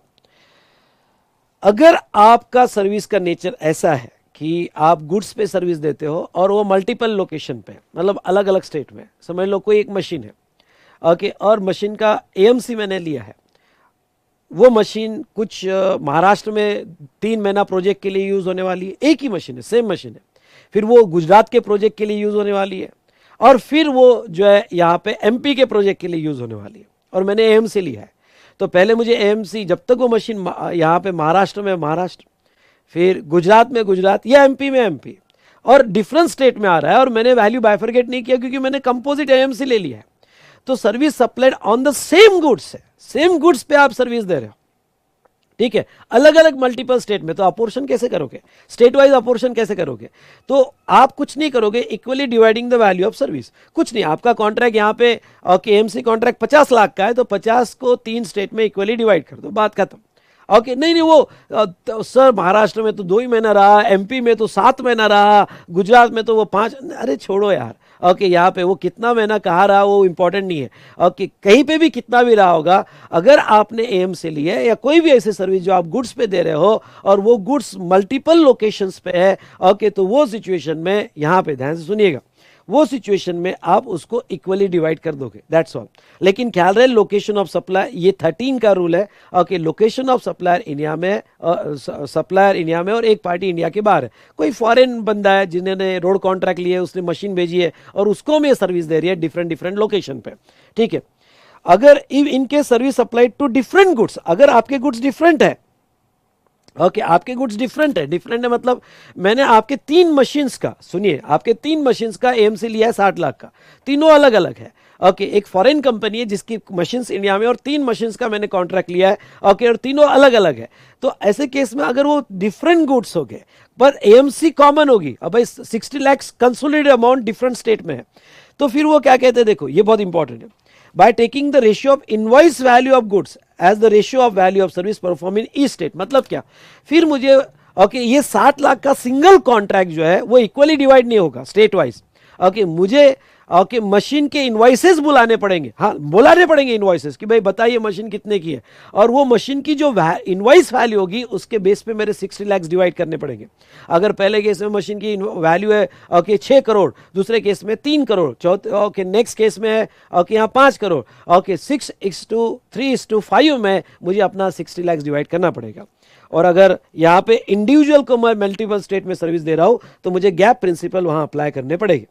अगर आपका सर्विस का नेचर ऐसा है कि आप गुड्स पे सर्विस देते हो और वो मल्टीपल लोकेशन पे, मतलब अलग अलग स्टेट में, समझ लो कोई एक मशीन है, ओके, और मशीन का एएमसी मैंने लिया है, वो मशीन कुछ महाराष्ट्र में 3 महीना प्रोजेक्ट के लिए यूज होने वाली है, एक ही मशीन है, सेम मशीन है, फिर वो गुजरात के प्रोजेक्ट के लिए यूज होने वाली है, और फिर वो जो है यहाँ पे एमपी के प्रोजेक्ट के लिए यूज होने वाली है, और मैंने एएमसी लिया है। तो पहले मुझे एएमसी, जब तक वो मशीन यहाँ पे महाराष्ट्र में महाराष्ट्र, फिर गुजरात में गुजरात, या एमपी में एमपी, और डिफरेंट स्टेट में आ रहा है, और मैंने वैल्यू बाइफरकेट नहीं किया क्योंकि मैंने कंपोजिट एएमसी ले लिया है। तो service supplied on the same goods है, सेम गुड्स पे आप सर्विस दे रहे हो, ठीक है, अलग अलग मल्टीपल स्टेट में, तो अपोर्शन कैसे करोगे, स्टेट वाइज अपोर्शन कैसे करोगे, तो आप कुछ नहीं करोगे, equally dividing the value of service, कुछ नहीं, आपका कॉन्ट्रैक्ट यहाँ पे एएमसी कॉन्ट्रैक्ट 50 लाख का है, तो 50 को 3 स्टेट में इक्वली डिवाइड कर दो, बात खत्म। ओके नहीं नहीं, वो तो सर महाराष्ट्र में तो 2 ही महीना रहा, एमपी में तो 7 महीना रहा, गुजरात में तो वो 5, अरे छोड़ो यार। ओके यहाँ पे वो कितना महीना कहाँ रहा वो इंपॉर्टेंट नहीं है। ओके कहीं पे भी कितना भी रहा होगा, अगर आपने एम से लिया या कोई भी ऐसे सर्विस जो आप गुड्स पे दे रहे हो और वो गुड्स मल्टीपल लोकेशंस पे है, ओके तो वो सिचुएशन में यहाँ पे ध्यान से सुनिएगा, वो सिचुएशन में आप उसको इक्वली डिवाइड कर दोगे, दैट्स ऑल। लेकिन ख्याल रहे लोकेशन ऑफ सप्लाई, ये 13 का रूल है। Okay location of supplier India में, सप्लायर इंडिया में और एक पार्टी इंडिया के बाहर है, कोई फॉरेन बंदा है जिन्होंने रोड कॉन्ट्रैक्ट लिए, उसने मशीन भेजी है और उसको में सर्विस दे रही है डिफरेंट डिफरेंट लोकेशन पे, ठीक है। अगर इनके service supplied to different goods, अगर आपके गुड्स डिफरेंट है, ओके आपके गुड्स डिफरेंट है, डिफरेंट है मतलब मैंने आपके 3 मशीन्स का, सुनिए आपके 3 मशीन्स का एएमसी लिया है 60 लाख का, तीनों अलग अलग है। ओके एक फॉरेन कंपनी है जिसकी मशीन्स इंडिया में और 3 मशीन्स का मैंने कॉन्ट्रैक्ट लिया है, ओके और तीनों अलग अलग है। तो ऐसे केस में अगर वो डिफरेंट गुड्स हो गए पर एएमसी कॉमन होगी, अब भाई 60 lakh consolidated amount different state में है, तो फिर वो क्या कहते हैं, देखो ये बहुत इंपॉर्टेंट है, by taking the ratio of invoice value of goods as the ratio of value of service performed in each state। मतलब क्या, फिर मुझे ओके ये 60 लाख का सिंगल कॉन्ट्रैक्ट जो है वो इक्वली डिवाइड नहीं होगा स्टेट वाइज, ओके मुझे ओके मशीन के इनवॉइसेस बुलाने पड़ेंगे, हाँ बुलाने पड़ेंगे इनवॉइसेस कि भाई बताइए मशीन कितने की है, और वो मशीन की जो इनवॉइस वैल्यू होगी उसके बेस पे मेरे 60 लाख डिवाइड करने पड़ेंगे। अगर पहले केस में मशीन की वैल्यू है ओके 6 करोड़, दूसरे केस में 3 करोड़, चौथे ओके नेक्स्ट केस में है ओके यहाँ 5 करोड़, ओके 6:3:5 में मुझे अपना 60 लाख डिवाइड करना पड़ेगा। और अगर यहाँ पे इंडिविजुअल को मैं मल्टीपल स्टेट में सर्विस दे रहा हूँ तो मुझे गैप प्रिंसिपल वहाँ अप्लाई करने पड़ेगी।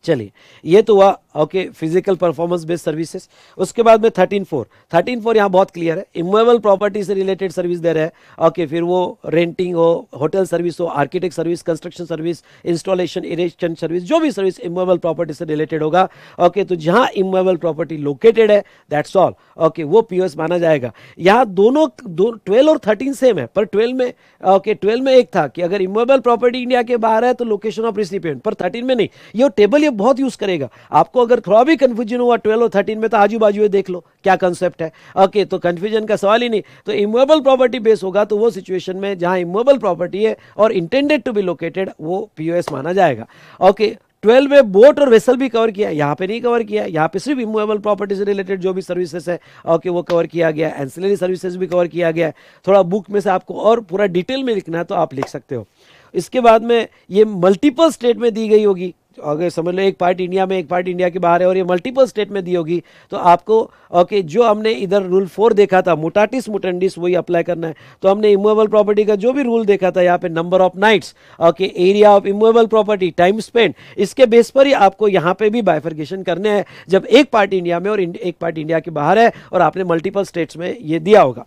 चलिए ये तो हुआ okay physical performance based services. उसके बाद में 13.4 यहाँ बहुत क्लियर है, इमूवेबल प्रॉपर्टी से रिलेटेड सर्विस दे रहे हैं, ओके फिर वो रेंटिंग हो, होटल सर्विस हो, architect service, construction service, installation, erection service, जो भी सर्विस इमूवेबल प्रॉपर्टी से रिलेटेड होगा, ओके तो जहाँ इमूवेबल प्रॉपर्टी लोकेटेड है दैट्स ऑल, ओके वो पीओएस माना जाएगा। यहाँ दोनों 12 और 13 सेम है, पर 12 में ओके 12 में एक था कि अगर इमूवेबल प्रॉपर्टी इंडिया के बाहर है तो लोकेशन ऑफ रिसिपिएंट, पर 13 में नहीं। ये टेबल ये बहुत यूज करेगा, आपको अगर थोड़ा भी कंफ्यूजन हुआ 12 और 13 में तो आजू बाजू देख लो क्या कंसेप्ट है, ओके तो कंफ्यूजन का सवाल ही नहीं। तो इमूवेबल प्रॉपर्टी बेस होगा तो वो सिचुएशन में जहां इमूवेबल प्रॉपर्टी है और इंटेंडेड टू बी लोकेटेड वो पीओएस माना जाएगा। ओके 12 में बोट और वेसल भी कवर किया, यहाँ पे नहीं कवर किया, यहाँ पे सिर्फ इमूवेबल प्रॉपर्टी से रिलेटेड जो भी सर्विसेज है ओके वो कवर किया गया, एंसिलरी सर्विसेज भी कवर किया गया। थोड़ा बुक में से आपको और पूरा डिटेल में लिखना है तो आप लिख सकते हो। इसके बाद में ये मल्टीपल स्टेट में दी गई होगी, अगर समझ लो एक पार्ट इंडिया में एक पार्ट इंडिया के बाहर है और ये मल्टीपल स्टेट में दी होगी तो आपको ओके जो हमने इधर रूल 4 देखा था मुटाटिस मुटेंडिस वही अप्लाई करना है। तो हमने इमूवेबल प्रॉपर्टी का जो भी रूल देखा था यहाँ पे number of nights, okay area of immovable property, time spend, इसके बेस पर ही आपको यहाँ पे भी बाइफर्केशन करने हैं जब एक पार्ट इंडिया में और एक पार्ट इंडिया के बाहर है और आपने मल्टीपल स्टेट्स में ये दिया होगा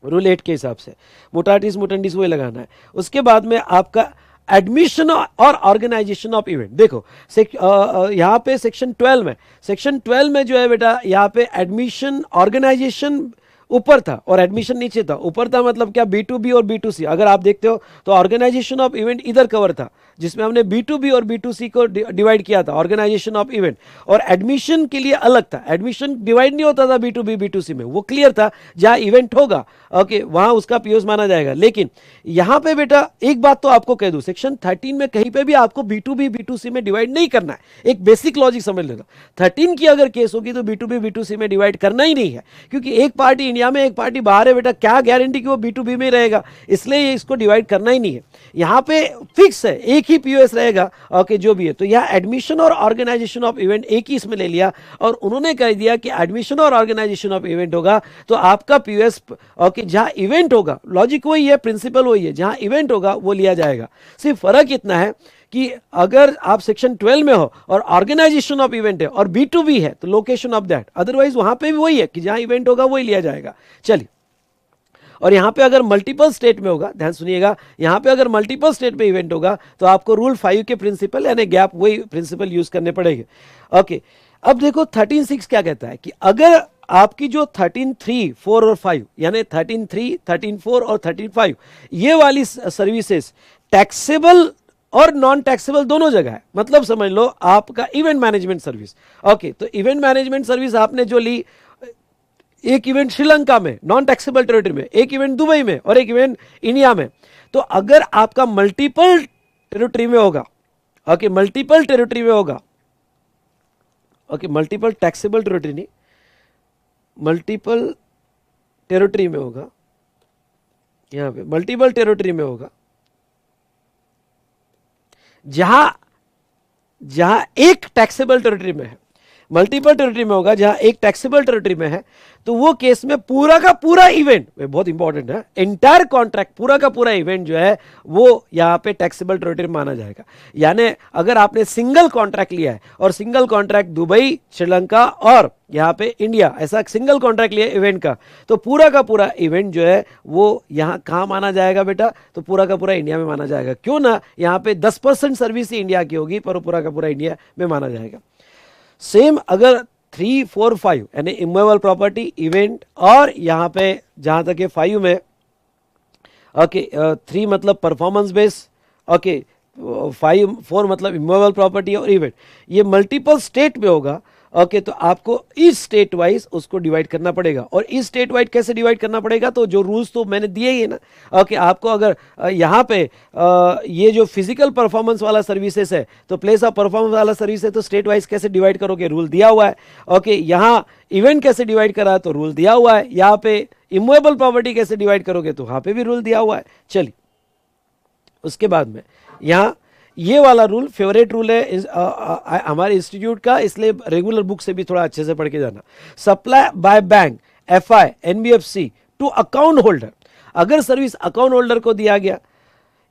रूल 8 के हिसाब से, मुटाटिस मुटेंडिस वही लगाना है। उसके बाद में आपका एडमिशन और ऑर्गेनाइजेशन ऑफ इवेंट, देखो यहाँ पे सेक्शन 12 में जो है बेटा यहाँ पे एडमिशन ऑर्गेनाइजेशन ऊपर था और एडमिशन नीचे था। ऊपर था मतलब क्या B2B और B2C, अगर आप देखते हो तो ऑर्गेनाइजेशन ऑफ इवेंट इधर कवर था जिसमें हमने B2B और B2C को डिवाइड किया था ऑर्गेनाइजेशन ऑफ इवेंट, और एडमिशन के लिए अलग था, एडमिशन डिवाइड नहीं होता था B2B B2C में, वो क्लियर था जहां इवेंट होगा ओके वहां उसका पीओएस माना जाएगा। लेकिन यहां पे बेटा एक बात तो आपको कह दूं, सेक्शन 13 में कहीं पे भी आपको B2B B2C में डिवाइड नहीं करना है, एक बेसिक लॉजिक समझ लेना। 13 की अगर केस होगी तो B2B B2C में डिवाइड करना ही नहीं है, क्योंकि एक पार्टी इंडिया में एक पार्टी बाहर है बेटा, क्या गारंटी कि वो B2B में रहेगा, इसलिए इसको डिवाइड करना ही नहीं है। यहाँ पे फिक्स है एक ही पीओएस रहेगा ओके जो भी है। तो यहाँ एडमिशन और ऑर्गेनाइजेशन ऑफ इवेंट एक ही इसमें ले लिया और उन्होंने कह दिया कि एडमिशन और ऑर्गेनाइजेशन ऑफ इवेंट होगा तो आपका पीओएस ओके जहां इवेंट होगा, लॉजिक वही है, प्रिंसिपल वही है, जहां इवेंट होगा वो लिया जाएगा। सिर्फ फर्क इतना है कि अगर आप सेक्शन 12 में हो और ऑर्गेनाइजेशन ऑफ इवेंट है और B2B है तो लोकेशन ऑफ दैट, अदरवाइज वहां पे भी वही है कि जहां इवेंट होगा वही लिया जाएगा। चलिए, और यहां पे अगर मल्टीपल स्टेट में होगा, ध्यान सुनिएगा, यहां पे अगर मल्टीपल स्टेट में इवेंट होगा तो आपको रूल 5 के प्रिंसिपल यानी गैप वही प्रिंसिपल यूज करने पड़ेंगे। ओके अब देखो 13.6 क्या कहता है कि अगर आपकी जो 13.3, 4 और 5 यानी 13.3, 13.4 और 13.5 ये वाली सर्विसेज टैक्सेबल और नॉन टैक्सेबल दोनों जगह है। मतलब समझ लो आपका इवेंट मैनेजमेंट सर्विस, ओके, तो इवेंट मैनेजमेंट सर्विस आपने जो ली, एक इवेंट श्रीलंका में नॉन टैक्सेबल टेरिटरी में, एक इवेंट दुबई में और एक इवेंट इंडिया में, तो अगर आपका मल्टीपल टेरिटरी में होगा, ओके, मल्टीपल टेरिटरी में होगा, ओके, मल्टीपल टैक्सेबल टेरिटरी नहीं, मल्टीपल टेरिटरी में होगा, यहां पे मल्टीपल टेरिटरी में होगा, जहां एक टैक्सेबल टेरिटरी में है, मल्टीपल टेरिटरी में होगा जहां एक टैक्सेबल टेरिटरी में है, तो वो केस में पूरा का पूरा इवेंट, बहुत इंपॉर्टेंट है, एंटायर कॉन्ट्रैक्ट, पूरा का पूरा इवेंट जो है वो यहां पे टैक्सेबल टेरिटरी माना जाएगा। यानी अगर आपने सिंगल कॉन्ट्रैक्ट लिया है और सिंगल कॉन्ट्रैक्ट दुबई, श्रीलंका और यहां पे इंडिया, ऐसा सिंगल कॉन्ट्रैक्ट लिया इवेंट का, तो पूरा का पूरा इवेंट जो है वो यहां कहां माना जाएगा बेटा, तो पूरा का पूरा इंडिया में माना जाएगा। क्यों ना, यहां पे 10% सर्विस ही इंडिया की होगी पर पूरा का पूरा इंडिया में माना जाएगा। सेम अगर 3, 4, 5 यानी इमूवेबल प्रॉपर्टी, इवेंट, और यहां पे जहां तक है 5 में, ओके, 3 मतलब परफॉर्मेंस बेस, ओके, 4 मतलब इमूवेबल प्रॉपर्टी और इवेंट, ये मल्टीपल स्टेट में होगा, ओके, तो आपको इस स्टेट वाइज उसको डिवाइड करना पड़ेगा। और इस स्टेट वाइज कैसे डिवाइड करना पड़ेगा, तो जो रूल्स तो मैंने दिए ही है ना, ओके, आपको अगर यहाँ पे ये जो फिजिकल परफॉर्मेंस वाला सर्विसेज है, तो प्लेस ऑफ परफॉर्मेंस वाला सर्विस है, तो स्टेट वाइज कैसे डिवाइड करोगे, रूल दिया हुआ है। ओके, यहाँ इवेंट कैसे डिवाइड करा, तो रूल दिया हुआ है। यहाँ पे इमूवेबल प्रॉपर्टी कैसे डिवाइड करोगे, तो वहां पे भी रूल दिया हुआ है। चलिए, उसके बाद में यहाँ ये वाला रूल फेवरेट रूल है हमारे इंस्टीट्यूट का, इसलिए रेगुलर बुक से भी थोड़ा अच्छे से पढ़ के जाना। Supply by bank, FI, NBFC to account holder, अगर सर्विस अकाउंट होल्डर को दिया गया,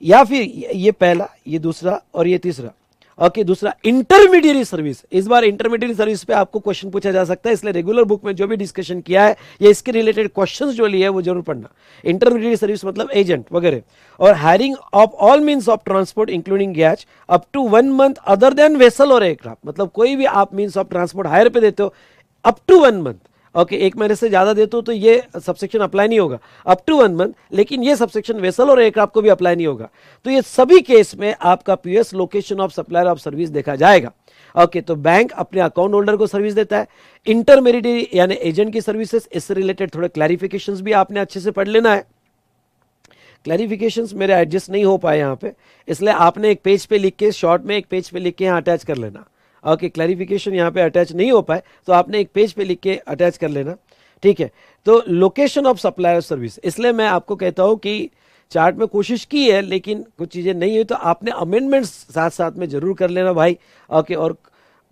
या फिर ये पहला, ये दूसरा और ये तीसरा, ओके, दूसरा इंटरमीडिएट सर्विस। इस बार इंटरमीडिएट सर्विस पे आपको क्वेश्चन पूछा जा सकता है, इसलिए रेगुलर बुक में जो भी डिस्कशन किया है या इसके रिलेटेड क्वेश्चंस जो लिए है वो जरूर पढ़ना। इंटरमीडिएट सर्विस मतलब एजेंट वगैरह। और hiring of all means of transport including गैच up to 1 month other than vessel और एयरक्राफ्ट, मतलब कोई भी आप मीन्स ऑफ ट्रांसपोर्ट हायर पे देते हो अप टू 1 मंथ, ओके, 1 महीने से ज्यादा देते हो तो ये सबसेक्शन अप्लाई नहीं होगा, अप टू 1 मंथ, लेकिन ये सबसेक्शन वेसल और एयरक्राफ्ट को भी अप्लाई नहीं होगा। तो ये सभी केस में आपका PS location of supplier of service देखा जाएगा। ओके, तो बैंक अपने अकाउंट होल्डर को सर्विस देता है। इंटरमीडिएट यानी एजेंट की सर्विसेज, इससे रिलेटेड थोड़े क्लैरिफिकेशंस भी आपने अच्छे से पढ़ लेना है। क्लैरिफिकेशंस मेरे एडजस्ट नहीं हो पाए यहाँ पे, इसलिए आपने एक पेज पे लिख के, शॉर्ट में एक पेज पे लिख के यहाँ अटैच कर लेना। ओके, क्लैरिफिकेशन यहाँ पे अटैच नहीं हो पाए तो आपने एक पेज पे लिख के अटैच कर लेना, ठीक है। तो लोकेशन ऑफ सप्लायर सर्विस, इसलिए मैं आपको कहता हूँ कि चार्ट में कोशिश की है लेकिन कुछ चीजें नहीं हुई, तो आपने अमेंडमेंट्स साथ साथ में जरूर कर लेना भाई। ओके, और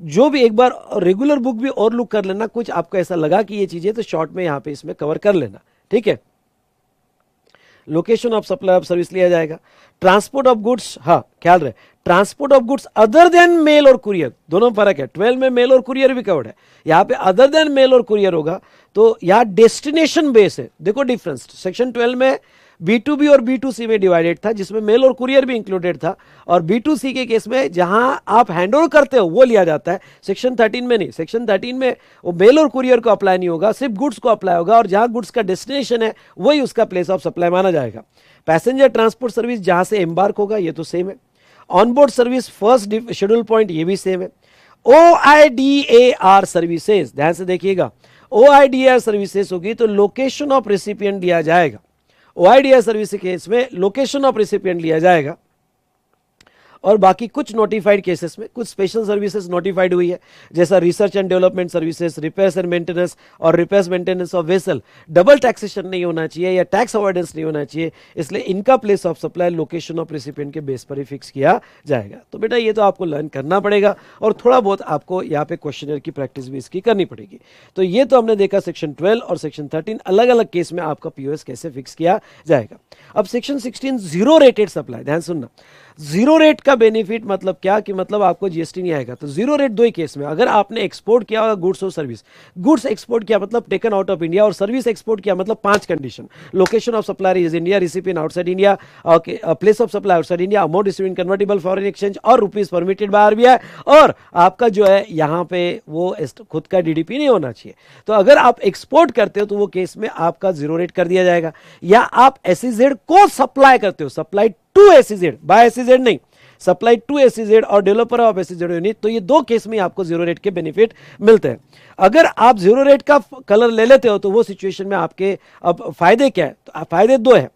जो भी एक बार रेगुलर बुक भी और लुक कर लेना, कुछ आपको ऐसा लगा कि ये चीजें तो शॉर्ट में यहाँ पे इसमें कवर कर लेना, ठीक है। Location of supply of service लिया जाएगा। ट्रांसपोर्ट ऑफ गुड्स, हाँ ख्याल रहे, transport of goods other than mail और कुरियर, दोनों फर्क है। 12 में मेल और कुरियर भी कवर्ड है, यहाँ पे अदर देन मेल और कुरियर होगा, तो यहाँ डेस्टिनेशन बेस है। देखो डिफरेंस, सेक्शन 12 में B2B और B2C में डिवाइडेड था, जिसमें मेल और कुरियर भी इंक्लूडेड था, और B2C के केस में जहां आप हैंडओवर करते हो वो लिया जाता है। सेक्शन 13 में नहीं, सेक्शन 13 में वो मेल और कुरियर को अप्लाई नहीं होगा, सिर्फ गुड्स को अप्लाई होगा, और जहां गुड्स का डेस्टिनेशन है वही उसका प्लेस ऑफ सप्लाई माना जाएगा। पैसेंजर ट्रांसपोर्ट सर्विस जहां से एम्बार्क होगा, ये तो सेम है। Onboard service first schedule point, ये भी सेम है। OIDAR सर्विसेज, ध्यान से देखिएगा, OIDAR सर्विसेज होगी तो लोकेशन ऑफ रेसिपिएंट दिया जाएगा। OIDAR सर्विस के केस में लोकेशन ऑफ रेसिपिएंट लिया जाएगा, और बाकी कुछ नोटिफाइड केसेस में कुछ स्पेशल सर्विसेज नोटिफाइड हुई है, जैसा research and development services, repairs and maintenance और repairs maintenance of vessel. Double taxation नहीं होना चाहिए या टैक्स अवॉइडेंस नहीं होना चाहिए, इसलिए इनका place of supply location of recipient के बेस पर ही फिक्स किया जाएगा। तो बेटा ये तो आपको लर्न करना पड़ेगा, और थोड़ा बहुत आपको यहाँ पे क्वेश्चनर की प्रैक्टिस भी इसकी करनी पड़ेगी। तो ये तो हमने देखा सेक्शन 12 और सेक्शन 13 अलग अलग केस में आपका पीओएस कैसे फिक्स किया जाएगा। अब सेक्शन 16 जीरो रेटेड सप्लाई, ध्यान सुनना। जीरो रेट का बेनिफिट मतलब क्या कि मतलब आपको जीएसटी नहीं आएगा। तो जीरो रेट दो ही केस में, अगर आपने एक्सपोर्ट किया होगा गुड्स और सर्विस, गुड्स एक्सपोर्ट किया मतलब टेकन आउट ऑफ इंडिया, और सर्विस एक्सपोर्ट किया मतलब 5 condition, location of supplier is India, recipient outside India, okay, place of supply outside India, amount received in convertible foreign exchange और rupees permitted by RBI, और आपका जो है यहाँ पे वो खुद का डीडीपी नहीं होना चाहिए। तो अगर आप एक्सपोर्ट करते हो तो वो केस में आपका जीरो रेट कर दिया जाएगा। या आप एसईजेड को सप्लाई करते हो, supply to SEZ, by SEZ नहीं, सप्लाई टू एसईजेड और डेवलपर ऑफ एसईजेड यूनिट, तो ये दो केस में आपको जीरो रेट के बेनिफिट मिलते हैं। अगर आप जीरो रेट का कलर ले लेते हो तो वो सिचुएशन में आपके अब फायदे क्या है? तो फायदे दो है,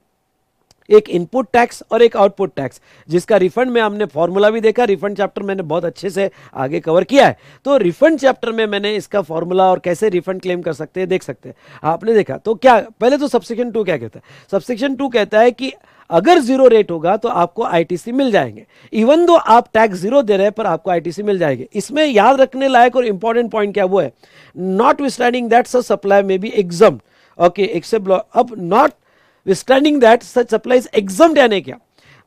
एक इनपुट टैक्स और एक आउटपुट टैक्स, जिसका रिफंड में हमने फॉर्मूला भी देखा, रिफंड चैप्टर मैंने बहुत अच्छे से आगे कवर किया है। तो रिफंड चैप्टर में मैंने इसका फॉर्मूला और कैसे रिफंड क्लेम कर सकते हैं देख सकते हैं, आपने देखा। तो क्या पहले तो सबसेक्शन 2 क्या कहता है? सबसेक्शन 2 कहता है कि अगर जीरो रेट होगा तो आपको आईटीसी मिल जाएंगे, इवन दो आप टैक्स जीरो दे रहे हैं पर आपको आईटीसी मिल जाएगी। इसमें याद रखने लायक और इंपॉर्टेंट पॉइंट क्या वो है, not withstanding that such supply में बी एग्जम्प्ट, ओके, एक्सेप्ट, अब not withstanding that such supply is exempt यानी क्या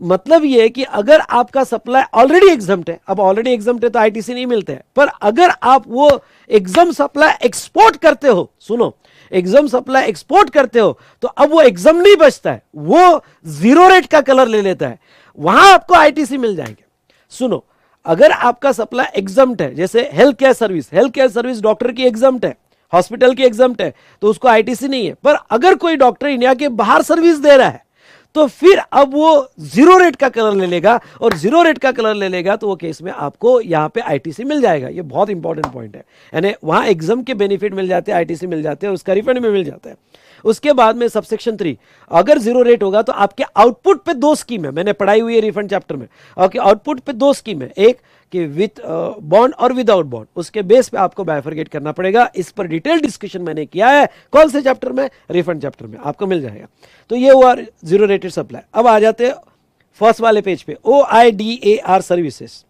मतलब ये है कि अगर आपका सप्लाई ऑलरेडी एग्जम्प्ट है, अब ऑलरेडी एग्जम्प्ट है तो आईटीसी नहीं मिलते हैं, पर अगर आप वो एग्जम्प्ट सप्लाई एक्सपोर्ट करते हो, सुनो, एग्जम्प्ट सप्लाई एक्सपोर्ट करते हो तो अब वो एग्जम्प्ट नहीं बचता है, वो जीरो रेट का कलर ले लेता है, वहां आपको आईटीसी मिल जाएंगे। सुनो, अगर आपका सप्लाई एग्जम्प्ट है, जैसे हेल्थ केयर सर्विस डॉक्टर की एग्जम्प्ट है, हॉस्पिटल की एग्जम्प्ट है, तो उसको आईटीसी नहीं है। पर अगर कोई डॉक्टर इंडिया के बाहर सर्विस दे रहा है तो फिर अब वो जीरो रेट का कलर ले लेगा, और जीरो रेट का कलर ले लेगा तो वो केस में आपको यहां पे आईटीसी मिल जाएगा। ये बहुत इंपॉर्टेंट पॉइंट है, यानी वहां एग्जाम के बेनिफिट मिल जाते हैं, आईटीसी मिल जाते हैं, उसका रिफंड में मिल जाता है। उसके बाद में सबसेक्शन 3, अगर जीरो रेट होगा तो आपके आउटपुट पे दो स्कीम है, मैंने पढ़ाई हुई है रिफंड चैप्टर में। ओके, आउटपुट पे दो स्कीम है, एक कि विथ बॉन्ड और विदाउट बॉन्ड, उसके बेस पे आपको बाइफरगेट करना पड़ेगा। इस पर डिटेल डिस्कशन मैंने किया है, कौन से चैप्टर में? रिफंड चैप्टर में, आपको मिल जाएगा। तो ये हुआ जीरो रेटेड सप्लाई। अब आ जाते हैं फर्स्ट वाले पेज पे, OIDAR सर्विसेज।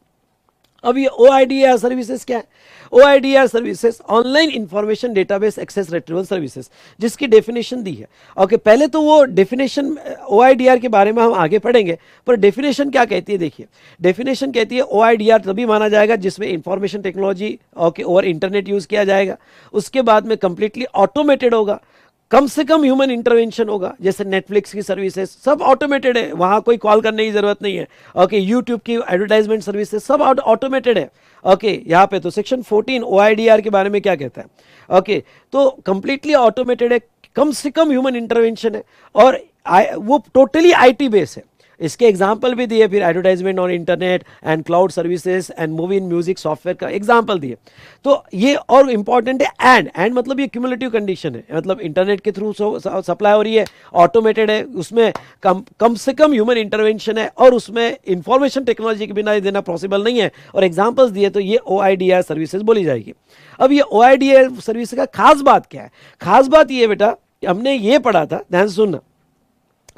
अब ये OIDAR सर्विसेज क्या है? OIDAR services online information database access retrieval services, जिसकी डेफिनेशन दी है। ओके, पहले तो वो डेफिनेशन OIDAR के बारे में हम आगे पढ़ेंगे, पर डेफिनेशन क्या कहती है देखिए। डेफिनेशन कहती है OIDAR तभी माना जाएगा जिसमें इंफॉर्मेशन टेक्नोलॉजी ओके और इंटरनेट यूज किया जाएगा, उसके बाद में कंप्लीटली ऑटोमेटेड होगा, कम से कम ह्यूमन इंटरवेंशन होगा, जैसे नेटफ्लिक्स की सर्विसेज सब ऑटोमेटेड है, वहां कोई कॉल करने की जरूरत नहीं है। ओके, यूट्यूब की एडवर्टाइजमेंट सर्विसेज सब ऑटोमेटेड है। ओके, यहाँ पे तो सेक्शन 14 OIDAR के बारे में क्या कहता है? ओके, तो कंप्लीटली ऑटोमेटेड है, कम से कम ह्यूमन इंटरवेंशन है, और वो टोटली आईटी बेस है। इसके एग्जाम्पल भी दिए, फिर advertisement on internet and cloud services and movie in music software का एग्जाम्पल दिए। तो ये और इंपॉर्टेंट है, एंड मतलब ये क्यूमुलेटिव कंडीशन है, मतलब इंटरनेट के थ्रू सप्लाई हो रही है, ऑटोमेटेड है, उसमें कम से कम ह्यूमन इंटरवेंशन है, और उसमें इंफॉर्मेशन टेक्नोलॉजी के बिना देना पॉसिबल नहीं है, और एग्जाम्पल्स दिए, तो ये OIDAR सर्विसेज बोली जाएगी। अब ये OIDAR सर्विस का खास बात क्या है? खास बात ये बेटा, हमने ये पढ़ा था, ध्यान सुनना,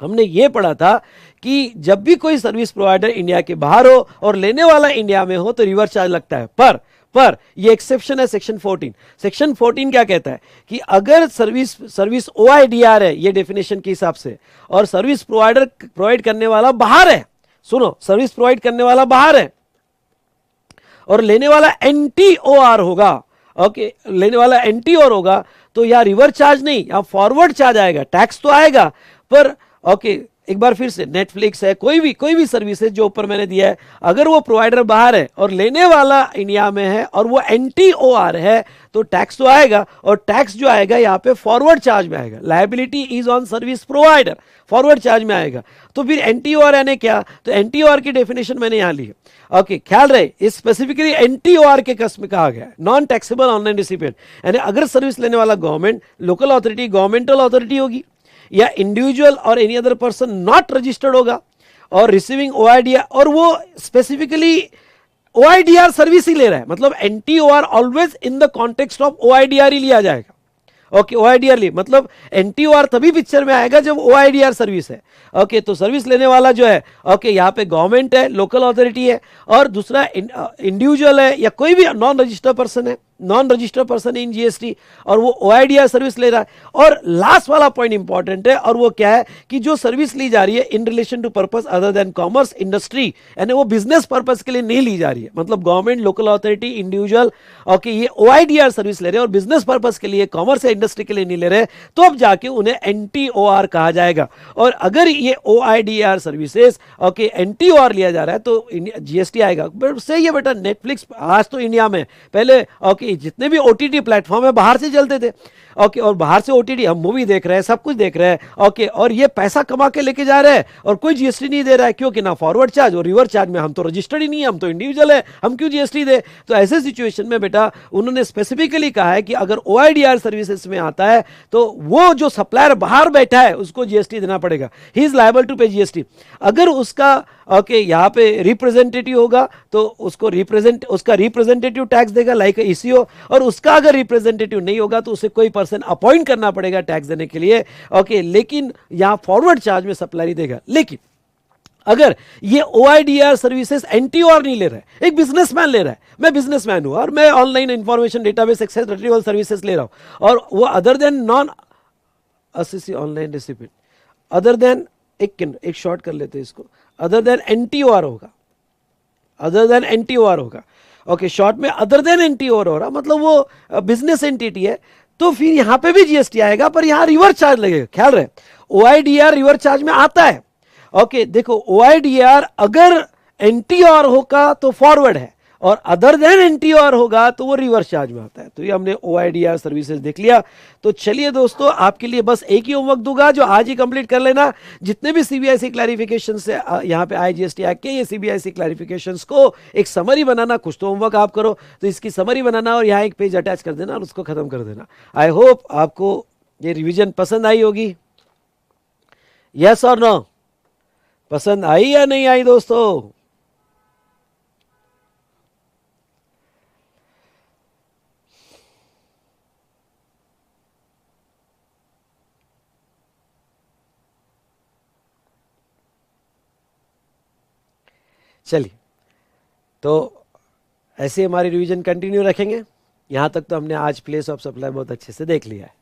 हमने ये पढ़ा था कि जब भी कोई सर्विस प्रोवाइडर इंडिया के बाहर हो और लेने वाला इंडिया में हो तो रिवर्स चार्ज लगता है। पर ये एक्सेप्शन है सेक्शन 14। सेक्शन 14 क्या कहता है कि अगर सर्विस OIDAR है, ये डेफिनेशन के हिसाब से, और सर्विस प्रोवाइडर प्रोवाइड करने वाला बाहर है, सुनो, सर्विस प्रोवाइड करने वाला बाहर है और लेने वाला NTOR होगा, ओके, लेने वाला NTOR होगा, तो यहाँ रिवर्स चार्ज नहीं, यहाँ फॉरवर्ड चार्ज आएगा, टैक्स तो आएगा, पर ओके, एक बार फिर से, नेटफ्लिक्स है, कोई भी सर्विसेज जो ऊपर मैंने दिया है, अगर वो प्रोवाइडर बाहर है और लेने वाला इंडिया में है और वो NTOR है, तो टैक्स तो आएगा, और टैक्स जो आएगा यहाँ पे फॉरवर्ड चार्ज में आएगा। Liability is on service provider, forward charge में आएगा। तो फिर NTOR यानी क्या? तो NTOR की डेफिनेशन मैंने यहाँ ली है। ओके, ख्याल रहे, इस स्पेसिफिकली NTOR के केस में कहा गया है, नॉन टैक्सेबल ऑनलाइन रिसिपिएंट, यानी अगर सर्विस लेने वाला government, local authority, governmental authority होगी, या इंडिविजुअल और any other person not registered होगा, और रिसीविंग OIDAR, और वो स्पेसिफिकली OIDAR सर्विस ही ले रहा है, मतलब NTOR always in the context of OIDAR ही लिया जाएगा। ओके, OIDAR लिए मतलब NTOR तभी पिक्चर में आएगा जब OIDAR सर्विस है। ओके, तो सर्विस लेने वाला जो है, ओके, यहाँ पे गवर्नमेंट है, लोकल अथॉरिटी है, और दूसरा इंडिविजुअल है या कोई भी नॉन रजिस्टर्ड पर्सन है, non registered person in GST, और वो ओआईडीआर सर्विस ले रहा है। और लास्ट वाला पॉइंट इंपॉर्टेंट है, और वो क्या है कि जो सर्विस ली जा रही है in relation to purpose other than commerce industry, यानी वो बिजनेस पर्पस के लिए नहीं ली जा रही है, मतलब government, local authority, individual, okay, ये ओआईडीआर सर्विस ले रहे हैं और बिजनेस पर्पस के लिए, कॉमर्स या इंडस्ट्री के लिए नहीं ले रहे, तो अब जाके उन्हें एनटीओआर कहा जाएगा। और अगर ये ओआईडीआर सर्विसेज ओके एनटीओआर लिया जा रहा है तो जीएसटी आएगा। बट सही है बेटा, नेटफ्लिक्स आज तो इंडिया में, पहले ओके जितने भी ओटीटी प्लेटफॉर्म है बाहर से चलते थे, ओके, और बाहर से ओटीटी हम मूवी देख रहे हैं, सब कुछ देख रहे हैं, ओके, और ये पैसा कमा के लेके जा रहे हैं और कोई जीएसटी नहीं दे रहा है, क्योंकि ना फॉरवर्ड चार्ज और रिवर्स चार्ज में हम तो रजिस्टर्ड ही नहीं है, हम तो इंडिविजुअल है, हम क्यों जीएसटी दे। तो ऐसे सिचुएशन में बेटा उन्होंने स्पेसिफिकली कहा है कि अगर ओआईडीआर सर्विसेज में आता है तो वो जो सप्लायर बाहर बैठा है उसको जीएसटी देना पड़ेगा, ही इज लायबल टू पे जीएसटी। अगर उसका ओके यहाँ पे रिप्रेजेंटेटिव होगा तो उसको उसका रिप्रेजेंटेटिव टैक्स देगा लाइक ईसीओ, और उसका अगर रिप्रेजेंटेटिव नहीं होगा तो उसे कोई पर्सन अपॉइंट करना पड़ेगा टैक्स देने के लिए, ओके, लेकिन यहां फॉरवर्ड चार्ज में सप्लाई देगा। लेकिन अगर ये ओआईडीआर सर्विसेज एनटीओआर नहीं ले रहा है, एक बिजनेसमैन ले रहा है, मैं बिजनेसमैन हूं और मैं online information database access retrieval services ले रहा हूं, और वो other than non assisted online recipient, other than एक शॉर्ट कर लेते हैं इसको, अदर देन एनटीओआर होगा, अदर देन एनटीओआर होगा, ओके, शॉर्ट में अदर देन एनटीओआर हो रहा, मतलब वो बिजनेस एंटिटी है, तो फिर यहां पे भी जीएसटी आएगा, पर यहां रिवर्स चार्ज लगेगा। ख्याल रहे, ओआईडीआर रिवर्स चार्ज में आता है, ओके, देखो ओआईडीआर अगर एनटीओआर होगा तो फॉरवर्ड है, और अदर देन एनटीओआर होगा तो वो रिवर्स चार्ज में आता है। तो ये हमने ओआईडीआर सर्विसेज देख लिया। तो चलिए दोस्तों, आपके लिए बस एक ही होमवर्क दूंगा जो आज ही कंप्लीट कर लेना। जितने भी सीबीआईसी क्लैरिफिकेशन से यहाँ पे आए जीएसटी एक्ट के, ये सीबीआईसी क्लैरिफिकेशंस को एक समरी बनाना, कुछ तो होमवर्क आप करो, तो इसकी समरी बनाना और यहाँ एक पेज अटैच कर देना और उसको खत्म कर देना। आई होप आपको ये रिविजन पसंद आई होगी। यस और नो, पसंद आई या नहीं आई दोस्तों? चलिए, तो ऐसे हमारी रिवीजन कंटिन्यू रखेंगे। यहाँ तक तो हमने आज प्लेस ऑफ सप्लाई बहुत अच्छे से देख लिया है।